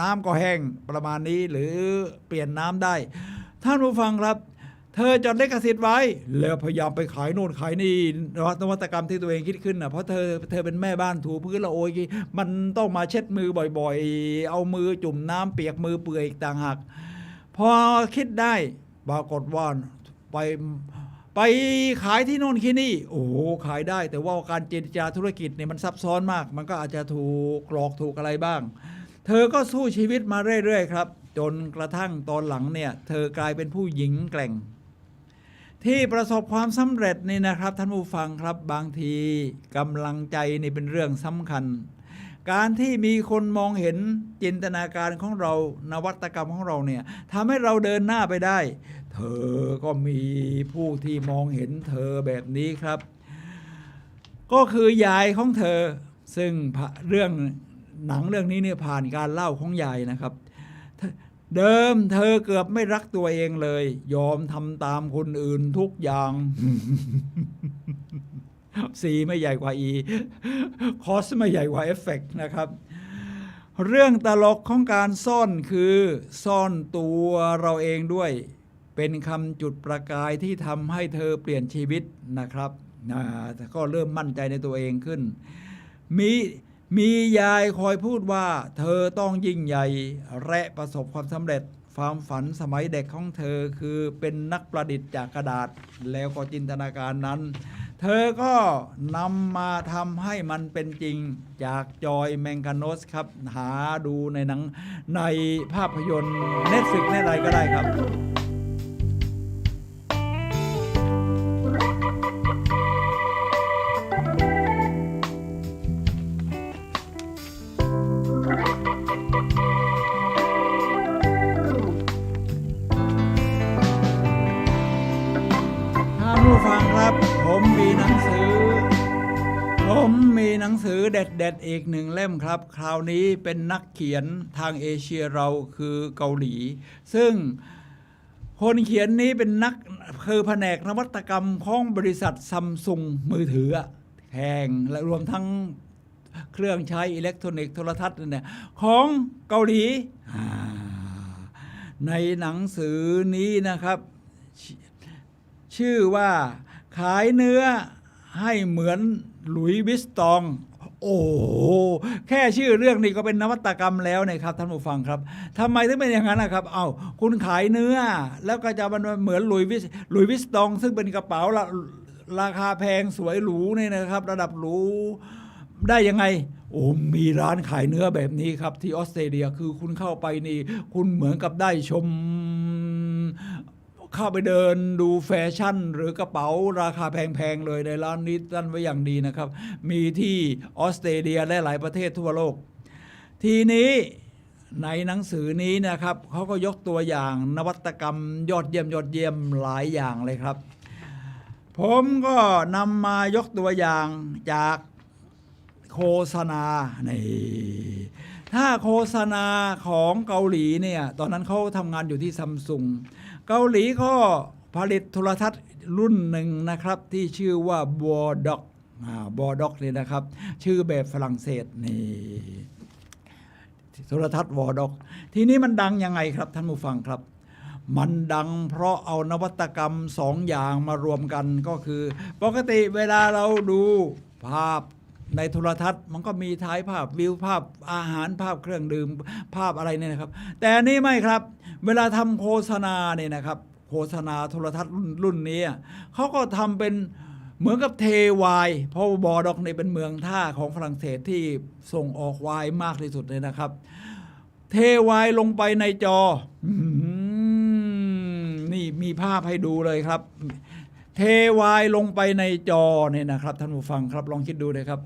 น้ำก็แห้งประมาณนี้หรือเปลี่ยนน้ำได้ท่านผู้ฟังครับเธอจดลิขสิทธิ์ไว้แล้วพยายามไปขายโน่นขายนี่นวัตกรรมที่ตัวเองคิดขึ้นนะเพราะเธอเป็นแม่บ้านถูพื้นละโอยมันต้องมาเช็ดมือบ่อยๆเอามือจุ่มน้ำเปียกมือเปื่อยอีกต่างหากพอคิดได้ปรากฏว่าไป ไปขายที่โน่นที่นี่โอ้โหขายได้แต่ว่าการเจรจาธุรกิจเนี่ยมันซับซ้อนมากมันก็อาจจะถูกหลอกถูกอะไรบ้างเธอก็สู้ชีวิตมาเรื่อยๆครับจนกระทั่งตอนหลังเนี่ยเธอกลายเป็นผู้หญิงแกร่งที่ประสบความสำเร็จนี่นะครับท่านผู้ฟังครับบางทีกำลังใจนี่เป็นเรื่องสำคัญการที่มีคนมองเห็นจินตนาการของเรานวัตกรรมของเราเนี่ยทำให้เราเดินหน้าไปได้เธอก็มีผู้ที่มองเห็นเธอแบบนี้ครับก็คือยายของเธอซึ่งเรื่องหนังเรื่องนี้เนี่ยผ่านการเล่าของยายนะครับเดิมเธอเกือบไม่รักตัวเองเลยยอมทำตามคนอื่นทุกอย่าง C ไม่ใหญ่กว่า E คอสไม่ใหญ่กว่าเอฟเฟกต์นะครับเรื่องตลกของการซ่อนคือซ่อนตัวเราเองด้วยเป็นคำจุดประกายที่ทำให้เธอเปลี่ยนชีวิตนะครับก็เริ่มมั่นใจในตัวเองขึ้นมียายคอยพูดว่าเธอต้องยิ่งใหญ่และประสบความสำเร็จความฝันสมัยเด็กของเธอคือเป็นนักประดิษฐ์จากกระดาษแล้วก็จินตนาการนั้นเธอก็นำมาทำให้มันเป็นจริงจากจอยแมงกาโนสครับหาดูในหนังในภาพยนตร์ Netflix ในอะไรก็ได้ครับฟังครับผมมีหนังสือเด็ดๆอีกหนึ่งเล่มครับคราวนี้เป็นนักเขียนทางเอเชียเราคือเกาหลีซึ่งคนเขียนนี้เป็นคือแผนกนวัตกรรมของบริษัทซัมซุงมือถือแพงและรวมทั้งเครื่องใช้อิเล็กทรอนิกส์โทรทัศน์เนี่ยของเกาหลีในหนังสือนี้นะครับชื่อว่าขายเนื้อให้เหมือนหลุยส์วิสตองโอ้แค่ชื่อเรื่องนี้ก็เป็นนวัตกรรมแล้วนะครับท่านผู้ฟังครับทำไมถึงเป็นอย่างนั้นนะครับคุณขายเนื้อแล้วก็จะมันเหมือนหลุยส์วิสตองซึ่งเป็นกระเป๋าราคาแพงสวยหรูเนี่ยนะครับระดับหรูได้ยังไงมีร้านขายเนื้อแบบนี้ครับที่ออสเตรเลียคือคุณเข้าไปนี่คุณเหมือนกับได้ชมเข้าไปเดินดูแฟชั่นหรือกระเป๋าราคาแพงๆเลยในร้านนี้ตั้งไว้อย่างดีนะครับมีที่ออสเตรเลียและหลายประเทศทั่วโลกทีนี้ในหนังสือนี้นะครับเขาก็ยกตัวอย่างนวัตกรรมยอดเยี่ยมหลายอย่างเลยครับผมก็นำมายกตัวอย่างจากโฆษณาถ้าโฆษณาของเกาหลีเนี่ยตอนนั้นเขาทำงานอยู่ที่ซัมซุงเกาหลีก็ผลิตโทรทัศน์รุ่นหนึ่งนะครับที่ชื่อว่าบอด็อกนี่นะครับชื่อแบบฝรั่งเศสนี่โทรทัศน์วอด็อกทีนี้มันดังยังไงครับท่านผู้ฟังครับมันดังเพราะเอานวัตกรรมสองอย่างมารวมกันก็คือปกติเวลาเราดูภาพในโทรทัศน์มันก็มีถ่ายภาพวิวภาพอาหารภาพเครื่องดื่มภาพอะไรเนี่ยนะครับแต่นี่ไม่ครับเวลาทำโฆษณาเนี่ยนะครับโฆษณาโทรทัศน์รุ่นนี้เขาก็ทำเป็นเหมือนกับเทไวน์เพราะบอร์ด็อกนี่เป็นเมืองท่าของฝรั่งเศสที่ส่งออกไวน์มากที่สุดเลยนะครับเทไวน์ลงไปในจอนี่มีภาพให้ดูเลยครับเทไวน์ลงไปในจอเนี่ยนะครับท่านผู้ฟังครับลองคิดดูเลยครับ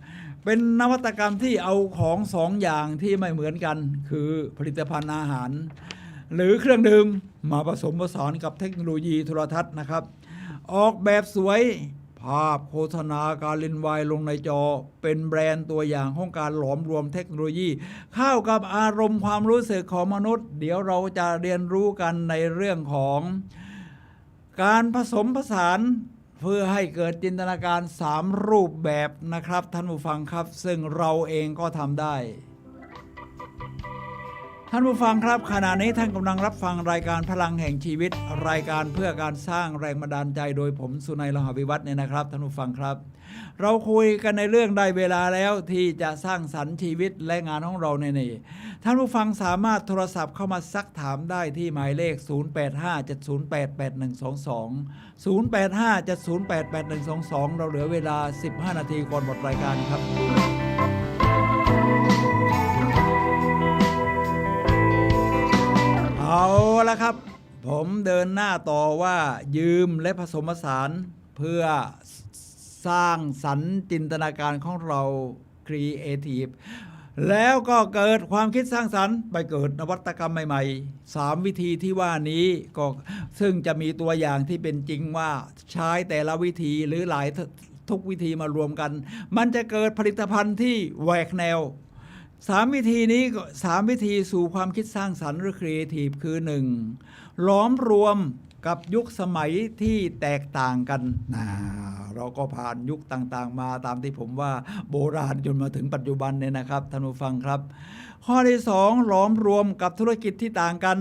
เป็นนวัตกรรมที่เอาของสองอย่างที่ไม่เหมือนกันคือผลิตภัณฑ์อาหารหรือเครื่องดื่มมาผสมผสานกับเทคโนโลยีโทรทัศน์นะครับออกแบบสวยภาพโฆษณาการเล่นไวน์ลงในจอเป็นแบรนด์ตัวอย่างของการหลอมรวมเทคโนโลยีเข้ากับอารมณ์ความรู้สึกของมนุษย์เดี๋ยวเราจะเรียนรู้กันในเรื่องของการผสมผสานเพื่อให้เกิดจินตนาการ3รูปแบบนะครับท่านผู้ฟังครับซึ่งเราเองก็ทำได้ ท่านผู้ฟังครับขณะนี้ท่านกำลังรับฟังรายการพลังแห่งชีวิตรายการเพื่อการสร้างแรงบันดาลใจโดยผมสุนัย โลหะวิวัฒน์เนี่ยนะครับท่านผู้ฟังครับเราคุยกันในเรื่องได้เวลาแล้วที่จะสร้างสรรค์ชีวิตและงานของเราในนี้ท่านผู้ฟังสามารถโทรศัพท์เข้ามาซักถามได้ที่หมายเลข 0857088122 0857088122 เราเหลือเวลา 15 นาทีก่อนหมดรายการครับเอาละครับผมเดินหน้าต่อว่ายืมและผสมผสานเพื่อสร้างสรรค์จินตนาการของเรา Creative แล้วก็เกิดความคิดสร้างสรรค์ไปเกิดนวัตกรรมใหม่ๆ3วิธีที่ว่านี้ก็ซึ่งจะมีตัวอย่างที่เป็นจริงว่าใช้แต่ละวิธีหรือหลายทุกวิธีมารวมกันมันจะเกิดผลิตภัณฑ์ที่แหวกแนว3วิธีนี้3วิธีสู่ความคิดสร้างสรรค์หรือครีเอทีฟคือ 1. หลอมรวมกับยุคสมัยที่แตกต่างกันเราก็ผ่านยุคต่างๆมาตามที่ผมว่าโบราณจนมาถึงปัจจุบันเนี่ยนะครับท่านผู้ฟังครับข้อที่ 2 หลอมรวมกับธุรกิจที่ต่างกัน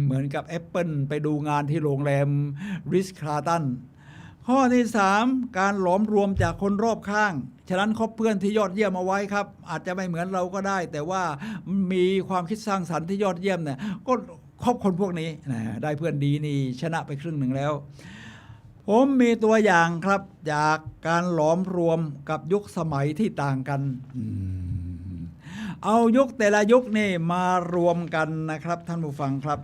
เหมือนกับ Apple ไปดูงานที่โรงแรมริชคาร์ตันข้อที่ 3 การหลอมรวมจากคนรอบข้างฉะนั้นคบเพื่อนที่ยอดเยี่ยมเอาไว้ครับอาจจะไม่เหมือนเราก็ได้แต่ว่ามีความคิดสร้างสรรค์ที่ยอดเยี่ยมเนี่ยก็คบคนพวกนี้ได้เพื่อนดีนี่ชนะไปครึ่งหนึ่งแล้วผมมีตัวอย่างครับจากการหลอมรวมกับยุคสมัยที่ต่างกันเอายุคแต่ละยุคนี่มารวมกันนะครับท่านผู้ฟังครับ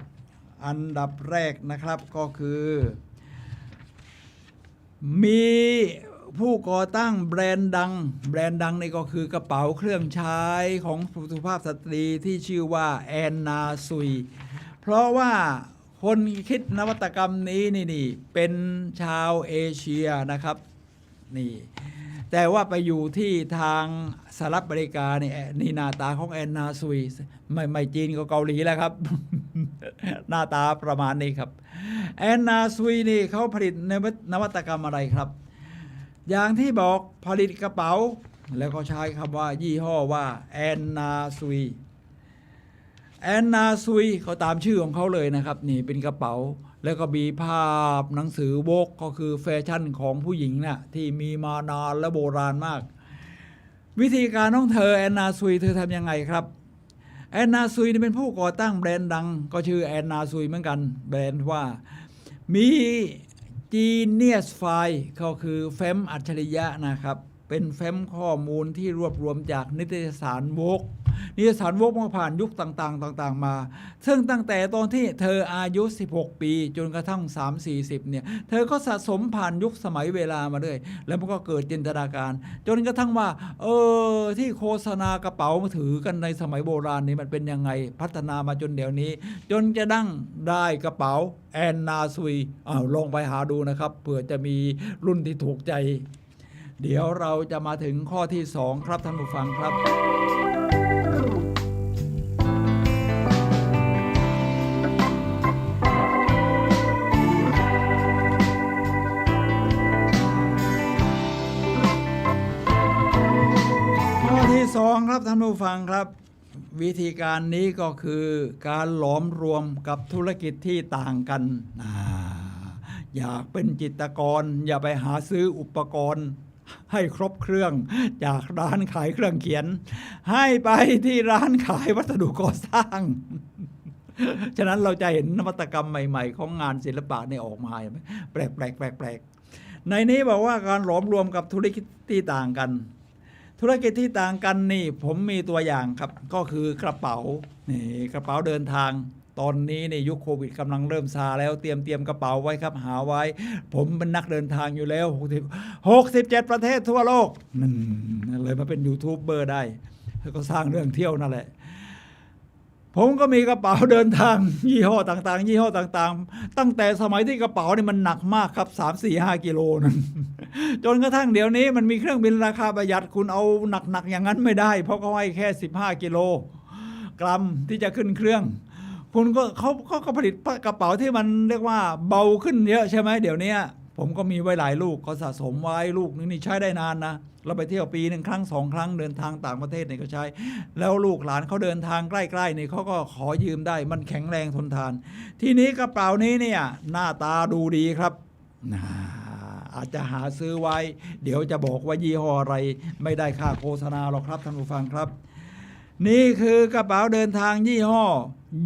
อันดับแรกนะครับก็คือมีผู้ก่อตั้งแบรนด์ดังนี่ก็คือกระเป๋าเครื่องใช้ของสุภาพสตรีที่ชื่อว่าแอนนาซุยเพราะว่าคนคิดนวัตกรรมนี้นี่เป็นชาวเอเชียนะครับนี่แต่ว่าไปอยู่ที่ทางสหรัฐอเมริกานี่หน้าตาของแอนนาซุยไม่จีนก็เกาหลีแล้วครับ หน้าตาประมาณนี้ครับแอนนาซุยนี่เขาผลิตนวัตกรรมอะไรครับอย่างที่บอกผลิตกระเป๋าแล้วก็ใช้คำว่ายี่ห้อว่าแอนนาซุยเขาตามชื่อของเขาเลยนะครับนี่เป็นกระเป๋าแล้วก็มีภาพหนังสือโวกก็คือแฟชั่นของผู้หญิงน่ะที่มีมานานและโบราณมากวิธีการของเธอแอนนาซุยเธอทำยังไงครับแอนนาซุยนี่เป็นผู้ก่อตั้งแบรนด์ดังก็ชื่อแอนนาซุยเหมือนกันแบรนด์ว่ามีGenius File ก็คือแฟ้มอัจฉริยะนะครับเป็นแฟ้มข้อมูลที่รวบรวมจากนิตยสารโวกมาผ่านยุคต่างๆมาซึ่งตั้งแต่ตอนที่เธออายุ16ปีจนกระทั่ง30-40เนี่ยเธอก็สะสมผ่านยุคสมัยเวลามาด้วยแล้วมันก็เกิดจินตนาการจนกระทั่งว่าที่โฆษณากระเป๋าถือกันในสมัยโบราณนี่มันเป็นยังไงพัฒนามาจนเดี๋ยวนี้จนจะได้กระเป๋าแอนนาซุยลองไปหาดูนะครับเผื่อจะมีรุ่นที่ถูกใจเดี๋ยวเราจะมาถึงข้อที่ 2ครับท่านผู้ฟังครับข้อที่2ครับท่านผู้ฟังครับวิธีการนี้ก็คือการหลอมรวมกับธุรกิจที่ต่างกันอยากเป็นจิตรกรอย่าไปหาซื้ออุปกรณ์ให้ครบเครื่องจากร้านขายเครื่องเขียนให้ไปที่ร้านขายวัสดุก่อสร้างฉะนั้นเราจะเห็นนวัตกรรมใหม่ๆของงานศิลปะนี่ออกมาแปลกในนี้บอกว่าการหลอมรวมกับธุรกิจที่ต่างกันธุรกิจที่ต่างกันนี่ผมมีตัวอย่างครับก็คือกระเป๋านี่กระเป๋าเดินทางตอนนี้ในยุคโควิดกำลังเริ่มซาแล้วเตรียมกระเป๋าไว้ครับหาไว้ผมเป็นนักเดินทางอยู่แล้ว67ประเทศทั่วโลกเลยมาเป็นยูทูบเบอร์ได้แล้วก็สร้างเรื่องเที่ยวนั่นแหละผมก็มีกระเป๋าเดินทางยี่ห้อต่างๆตั้งแต่สมัยที่กระเป๋านี่มันหนักมากครับ 3-4-5 กิโลนั่นจนกระทั่งเดี๋ยวนี้มันมีเครื่องบินราคาประหยัดคุณเอาหนักอย่างนั้นไม่ได้เพราะเขาให้แค่15 กิโลกรัมที่จะขึ้นเครื่องคุณก็เขาก็ผลิตกระเป๋าที่มันเรียกว่าเบาขึ้นเยอะใช่ไหมเดี๋ยวนี้ ผมก็มีไว้หลายลูกก็สะสมไว้ลูกนึงนี่ใช้ได้นานนะเราไปเที่ยวปีหนึ่งครั้ง2 ครั้งเดินทางต่างประเทศเนี่ยก็ใช้แล้วลูกหลานเขาเดินทางใกล้ๆนี่เขาก็ขอยืมได้มันแข็งแรงทนทาน ทีนี้กระเป๋านี้เนี่ยหน้าตาดูดีครับอาจจะหาซื้อไว้ เดี๋ยวจะบอกว่ายี่ห้ออะไรไม่ได้ค่าโฆษณาหรอกครับท่านผู้ฟังครับนี่คือกระเป๋าเดินทางยี่ห้อ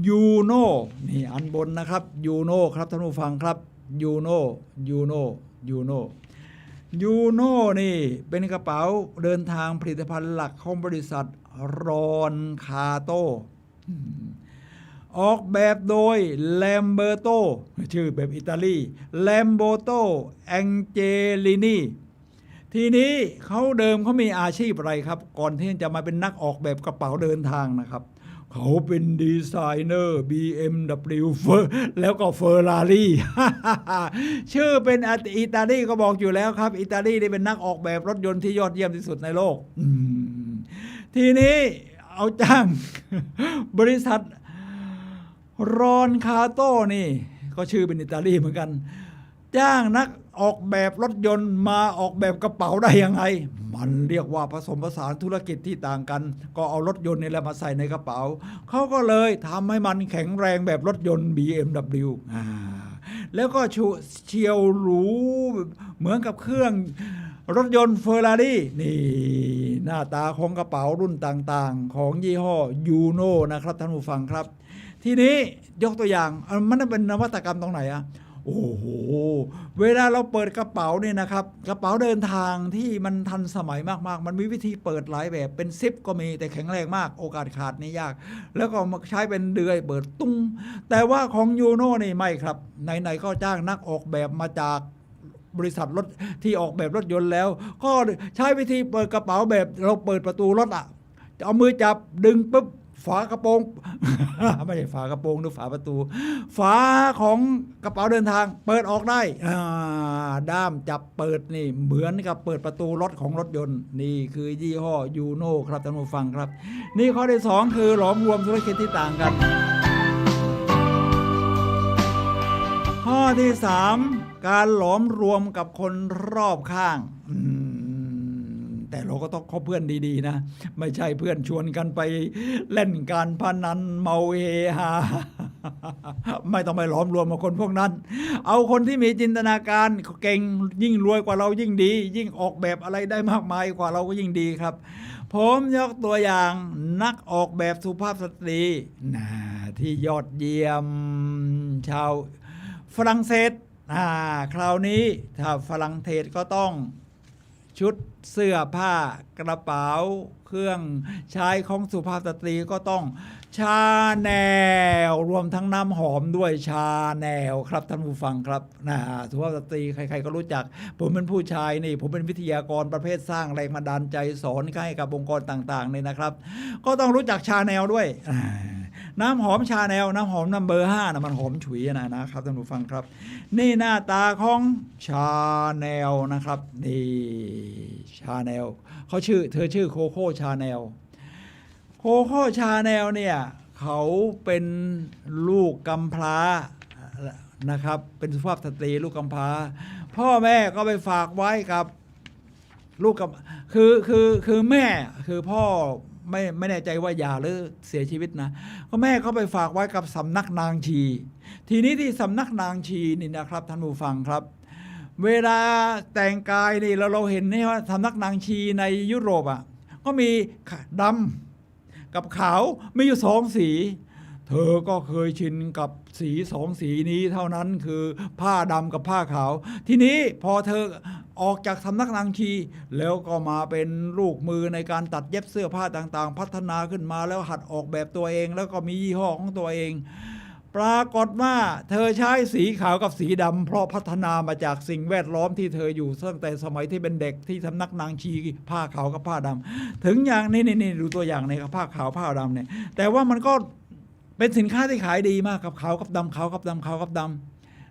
ยูโน่นี่อันบนนะครับยูโน่ครับท่านผู้ฟังครับยูโน่ยูโน่ยูโน่ยูโน่นี่เป็นกระเป๋าเดินทางผลิตภัณฑ์หลักของบริษัทรอนคาโตออกแบบโดยแลมเบอร์โตชื่อแบบอิตาลีแลมโบโตแองเจลินีทีนี้เขาเดิมเขามีอาชีพอะไรครับก่อนที่จะมาเป็นนักออกแบบกระเป๋าเดินทางนะครับเขาเป็นดีไซเนอร์ BMW แล้วก็เฟอร์รารี่ ชื่อเป็นอิตาลีก็บอกอยู่แล้วครับอิตาลีนี่เป็นนักออกแบบรถยนต์ที่ยอดเยี่ยมที่สุดในโลกทีนี้เอาจ้าง บริษัทรอนคาโต้นี่ก็ชื่อเป็นอิตาลีเหมือนกันจ้างนักออกแบบรถยนต์มาออกแบบกระเป๋าได้ยังไงมันเรียกว่าผสมผสานธุรกิจที่ต่างกันก็เอารถยนต์นี่แหละมาใส่ในกระเป๋าเขาก็เลยทำให้มันแข็งแรงแบบรถยนต์ BMW แล้วก็เฉียวหรูเหมือนกับเครื่องรถยนต์เฟอร์รารี่นี่หน้าตาของกระเป๋ารุ่นต่างๆของยี่ห้อยูโน่นะครับท่านผู้ฟังครับทีนี้ยกตัวอย่างมันเป็นนวัตกรรมตรงไหนอะโอ้โหเวลาเราเปิดกระเป๋าเนี่ยนะครับกระเป๋าเดินทางที่มันทันสมัยมากๆมันมีวิธีเปิดหลายแบบเป็นซิปก็มีแต่แข็งแรงมากโอกาสขาดนี่ยากแล้วก็ใช้เป็นเดือยเปิดตุ้งแต่ว่าของยูโน่นี่ไม่ครับไหนๆก็จ้างนักออกแบบมาจากบริษัทรถที่ออกแบบรถยนต์แล้วก็ใช้วิธีเปิดกระเป๋าแบบเราเปิดประตูรถอ่ะเอามือจับดึงปุ๊บฝากระโปรง ไม่ใช่ฝากระโปรงหรือฝาประตูฝาของกระเป๋าเดินทางเปิดออกได้ด้ามจับเปิดนี่เหมือนกับเปิดประตูรถของรถยนต์นี่คือยี่ห้อยูโน่ครับท่านผู้ฟังครับนี่ข้อที่2คือหลอมรวมธุรกิจที่ต่างกันข้อที่3การหลอมรวมกับคนรอบข้างแต่เราก็ต้องคบเพื่อนดีๆนะไม่ใช่เพื่อนชวนกันไปเล่นการพนันเมาเฮฮา ไม่ต้องไปหลอมรวมกับคนพวกนั้นเอาคนที่มีจินตนาการเก่งยิ่งรวยกว่าเรายิ่งดียิ่งออกแบบอะไรได้มากมายกว่าเราก็ยิ่งดีครับผมยกตัวอย่างนักออกแบบสุภาพสตรีที่ยอดเยี่ยมชาวฝรั่งเศสคราวนี้ถ้าฝรั่งเศสก็ต้องชุดเสื้อผ้ากระเป๋าเครื่องใช้ของสุภาพสตรีก็ต้องชาแนลรวมทั้งน้ำหอมด้วยชาแนลครับท่านผู้ฟังครับสุภาพสตรีใครๆก็รู้จักผมเป็นผู้ชายนี่ผมเป็นวิทยากรประเภทสร้างแรงบันดาลใจสอนให้กับองค์กรต่างๆนี่นะครับก็ต้องรู้จักชาแนลด้วยน้ำหอมชาแนลน้ำหอมนัมเบอร์5นะมันหอมฉุยนะครับท่านผู้ฟังครับนี่หน้าตาของชาแนลนะครับนี่ชาแนลเธอชื่อโคโค่ชาแนลโคโค่ชาแนลเนี่ยเขาเป็นลูกกำพร้านะครับเป็นสุภาพสตรีลูกกำพร้าพ่อแม่ก็ไปฝากไว้กับลูกกับคือแม่คือพ่อไม่แน่ใจว่าหย่าหรือเสียชีวิตนะก็แม่เขาไปฝากไว้กับสำนักนางชีทีนี้ที่สำนักนางชีนี่นะครับท่านผู้ฟังครับเวลาแต่งกายนี่เราเห็นนี่ว่าสำนักนางชีในยุโรปอ่ะก็มีดำกับขาวมีอยู่2 สีเธอก็เคยชินกับสี2 สีนี้เท่านั้นคือผ้าดำกับผ้าขาวทีนี้พอเธอออกจากสำนักนางชีแล้วก็มาเป็นลูกมือในการตัดเย็บเสื้อผ้าต่างๆพัฒนาขึ้นมาแล้วหัดออกแบบตัวเองแล้วก็มียี่ห้อของตัวเองปรากฏว่าเธอใช้สีขาวกับสีดำเพราะพัฒนามาจากสิ่งแวดล้อมที่เธออยู่ตั้งแต่สมัยที่เป็นเด็กที่สำนักนางชีผ้าขาวกับผ้าดำถึงอย่างนี้ดูตัวอย่างในผ้าขาวผ้าดำเนี่ยแต่ว่ามันก็เป็นสินค้าที่ขายดีมากกับขาวกับดำขาวกับดำขาวกับด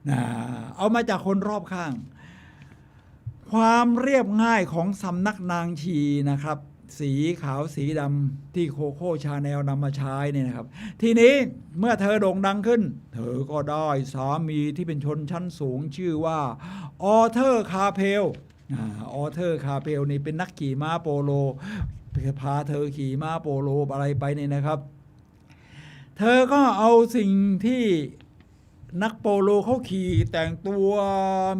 ำเอามาจากคนรอบข้างความเรียบง่ายของสำนักนางชีนะครับ สีขาวสีดำที่โคโค่ชาแนลนำมาใช้เนี่ยนะครับทีนี้เมื่อเธอโด่งดังขึ้นเธอก็ได้สามีที่เป็นชนชั้นสูงชื่อว่าออเทอร์คาเพลออเทอร์คาเพลนี่เป็นนักขี่ม้าโปโลพาเธอขี่ม้าโปโลอะไรไปเนี่ยนะครับเธอก็เอาสิ่งที่นักโปโลเขาขี่แต่งตัว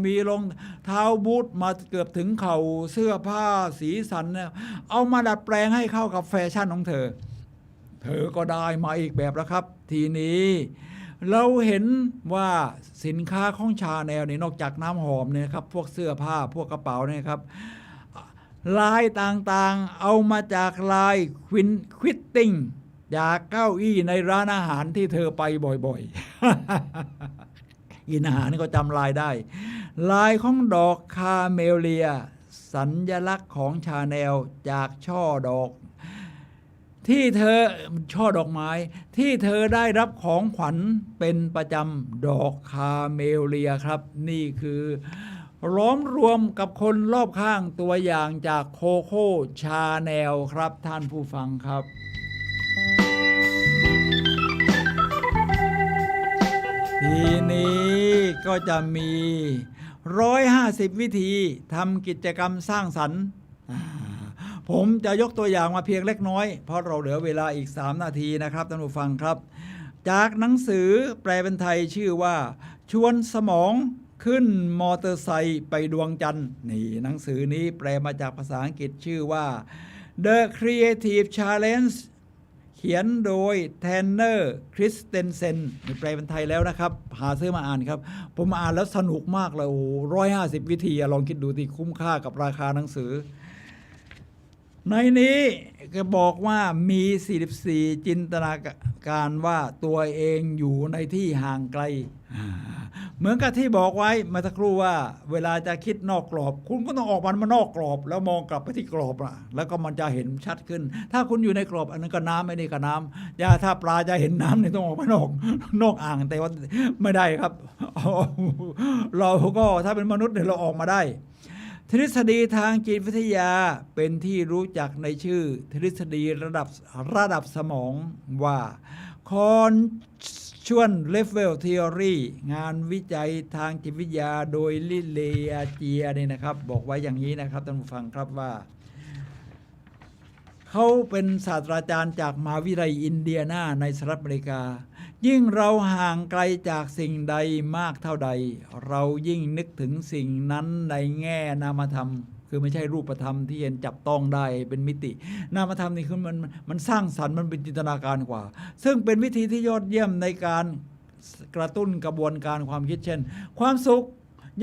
มีรองเท้าบูทมาเกือบถึงเข่าเสื้อผ้าสีสันเนี่ยเอามาดัดแปลงให้เข้ากับแฟชั่นของเธอก็ได้มาอีกแบบแล้วครับทีนี้เราเห็นว่าสินค้าของชาแนลนี่นอกจากน้ำหอมเนี่ยครับพวกเสื้อผ้าพวกกระเป๋าเนี่ยครับลายต่างๆเอามาจากลายควิตติ้งจากเก้าอี้ในร้านอาหารที่เธอไปบ่อยๆกินอาหารนี่ก็จำลายได้ลายของดอกคาเมเลียสัญลักษณ์ของชาแนลจากช่อดอกที่เธอช่อดอกไม้ที่เธอได้รับของขวัญเป็นประจำดอกคาเมเลียครับนี่คือล้อมรวมกับคนรอบข้างตัวอย่างจากโคโค่ชาแนลครับท่านผู้ฟังครับทีนี้ก็จะมี150วิธีทำกิจกรรมสร้างสรรค์ผมจะยกตัวอย่างมาเพียงเล็กน้อยเพราะเราเหลือเวลาอีก3นาทีนะครับท่านผู้ฟังครับจากหนังสือแปลเป็นไทยชื่อว่าชวนสมองขึ้นมอเตอร์ไซค์ไปดวงจันทร์นี่หนังสือนี้แปลมาจากภาษาอังกฤษชื่อว่า The Creative Challenge เขียนโดยแทนเนอร์คริสเตนเซนแปลเป็นไทยแล้วนะครับหาซื้อมาอ่านครับผมอ่านแล้วสนุกมากเลยโอ้150วิธีลองคิดดูที่คุ้มค่ากับราคาหนังสือในนี้ก็บอกว่ามี44จินตนาการว่าตัวเองอยู่ในที่ห่างไกลเหมือนกับที่บอกไว้เมื่อสักครู่ว่าเวลาจะคิดนอกกรอบคุณก็ต้องออกมานอกกรอบแล้วมองกลับไปที่กรอบแล้วก็มันจะเห็นชัดขึ้นถ้าคุณอยู่ในกรอบอันนั้นก็น้ำไม่ได้ก็น้ำอย่าถ้าปลาจะเห็นน้ำนี่ต้องออกมานอกอ่างแต่ว่าไม่ได้ครับเราก็ถ้าเป็นมนุษย์เนี่ยเราออกมาได้ทฤษฎีทางจิตวิทยาเป็นที่รู้จักในชื่อทฤษฎีระดับสมองว่าคอนชวนเลเวลทีออรีงานวิจัยทางจิตวิทยาโดยลิเลอาเจียเนี่ยนะครับบอกไว้อย่างนี้นะครับท่านผู้ฟังครับว่าเขาเป็นศาสตราจารย์จากมหาวิทยาลัยอินเดียนาในสหรัฐอเมริกายิ่งเราห่างไกลจากสิ่งใดมากเท่าใดเรายิ่งนึกถึงสิ่งนั้นในแง่นามธรรมคือไม่ใช่รูปธรรมที่เห็นจับต้องได้เป็นมิตินามธรรมนี่คือมันสร้างสรรค์มันเป็นจินตนาการกว่าซึ่งเป็นวิธีที่ยอดเยี่ยมในการกระตุ้นกระบวนการความคิดเช่นความสุข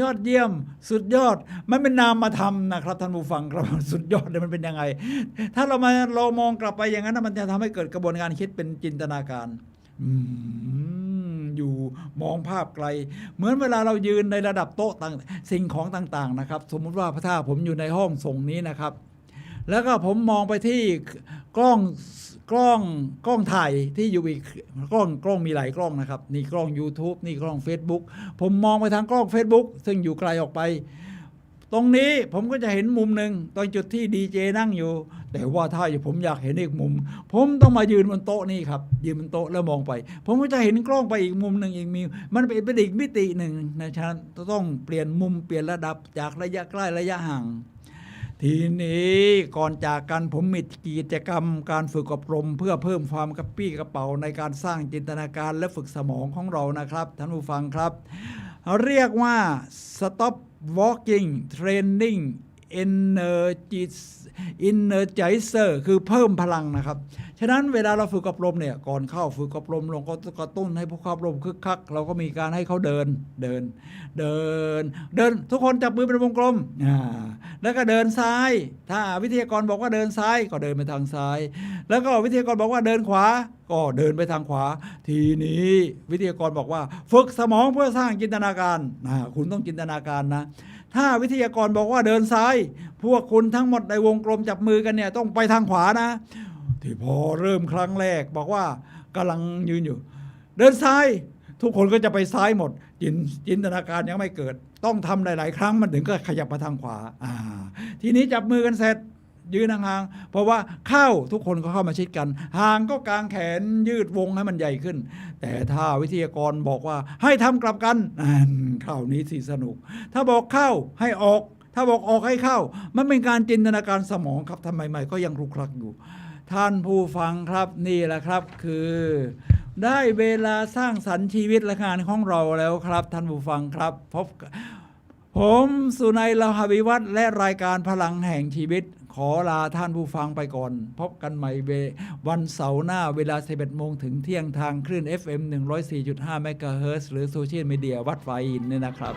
ยอดเยี่ยมสุดยอดมันเป็นนามธรรมนะครับท่านผู้ฟังครับสุดยอดมันเป็นยังไงถ้าเรามองกลับไปอย่างนั้นมันจะทำให้เกิดกระบวนการคิดเป็นจินตนาการอยู่มองภาพไกลเหมือนเวลาเรายืนในระดับโต๊ะต่างสิ่งของต่างๆนะครับสมมุติว่าถ้าผมอยู่ในห้องส่งนี้นะครับแล้วก็ผมมองไปที่กล้องถ่ายที่อยู่อีกกล้องมีหลายกล้องนะครับนี่กล้อง YouTube นี่กล้อง Facebook ผมมองไปทางกล้อง Facebook ซึ่งอยู่ไกลออกไปตรงนี้ผมก็จะเห็นมุมหนึ่งตอนจุดที่ดีเจนั่งอยู่แต่ว่าถ้าผมอยากเห็นอีกมุมผมต้องมายืนบนโต๊ะนี่ครับยืนบนโต๊ะแล้วมองไปผมก็จะเห็นกล้องไปอีกมุมหนึ่งอีกมันเป็นอีกมิติหนึ่งนะฉะนั้นต้องเปลี่ยนมุมเปลี่ยนระดับจากระยะใกล้ระยะห่างทีนี้ก่อนจากกันผมมีกิจกรรมการฝึกอบรมเพื่อเพิ่มความกระปี้กระเป๋าในการสร้างจินตนาการและฝึกสมองของเรานะครับท่านผู้ฟังครับเรียกว่า Stop Walking Training Energizer คือเพิ่มพลังนะครับฉะนั้นเวลาเราฝึกอบรมเนี่ยก่อนเข้าฝึกอบรมเราก็กระตุ้นให้ผู้เข้าอบรมคึกคักเราก็มีการให้เขาเดินทุกคนจับมือเป็นวงกลมแล้วก็เดินซ้ายถ้าวิทยากรบอกว่าเดินซ้ายก็เดินไปทางซ้ายแล้วก็วิทยากรบอกว่าเดินขวาก็เดินไปทางขวาทีนี้วิทยากรบอกว่าฝึกสมองเพื่อสร้างจินตนาการคุณต้องจินตนาการนะถ้าวิทยากรบอกว่าเดินซ้ายพวกคุณทั้งหมดในวงกลมจับมือกันเนี่ยต้องไปทางขวานะที่พอเริ่มครั้งแรกบอกว่ากำลังยืนอยู่เดินซ้ายทุกคนก็จะไปซ้ายหมดจินตนาการยังไม่เกิดต้องทำหลายๆครั้งมันถึงก็ขยับมาทางขวาทีนี้จับมือกันเสร็จ ยืนห่างๆเพราะว่าเข้าทุกคนก็เข้ามาชิดกันห่างก็กางแขนยืดวงให้มันใหญ่ขึ้นแต่ถ้าวิทยากรบอกว่าให้ทำกลับกันคราวนี้สิสนุกถ้าบอกเข้าให้ออกถ้าบอกออกให้เข้ามันเป็นการจินตนาการสมองครับทำไมใหม่ก็ยังคลุกคลักอยู่ท่านผู้ฟังครับนี่แหละครับคือได้เวลาสร้างสรรค์ชีวิตและงานของเราแล้วครับท่านผู้ฟังครับผมสุนัย ลาหวิวัฒน์และรายการพลังแห่งชีวิตขอลาท่านผู้ฟังไปก่อนพบกันใหม่วันเสาร์หน้าเวลา 11 โมงถึงเที่ยงทางคลื่น FM 104.5 เมกะเฮิรตซ์หรือโซเชียลมีเดียวัดไฟอินเนี่ยนะครับ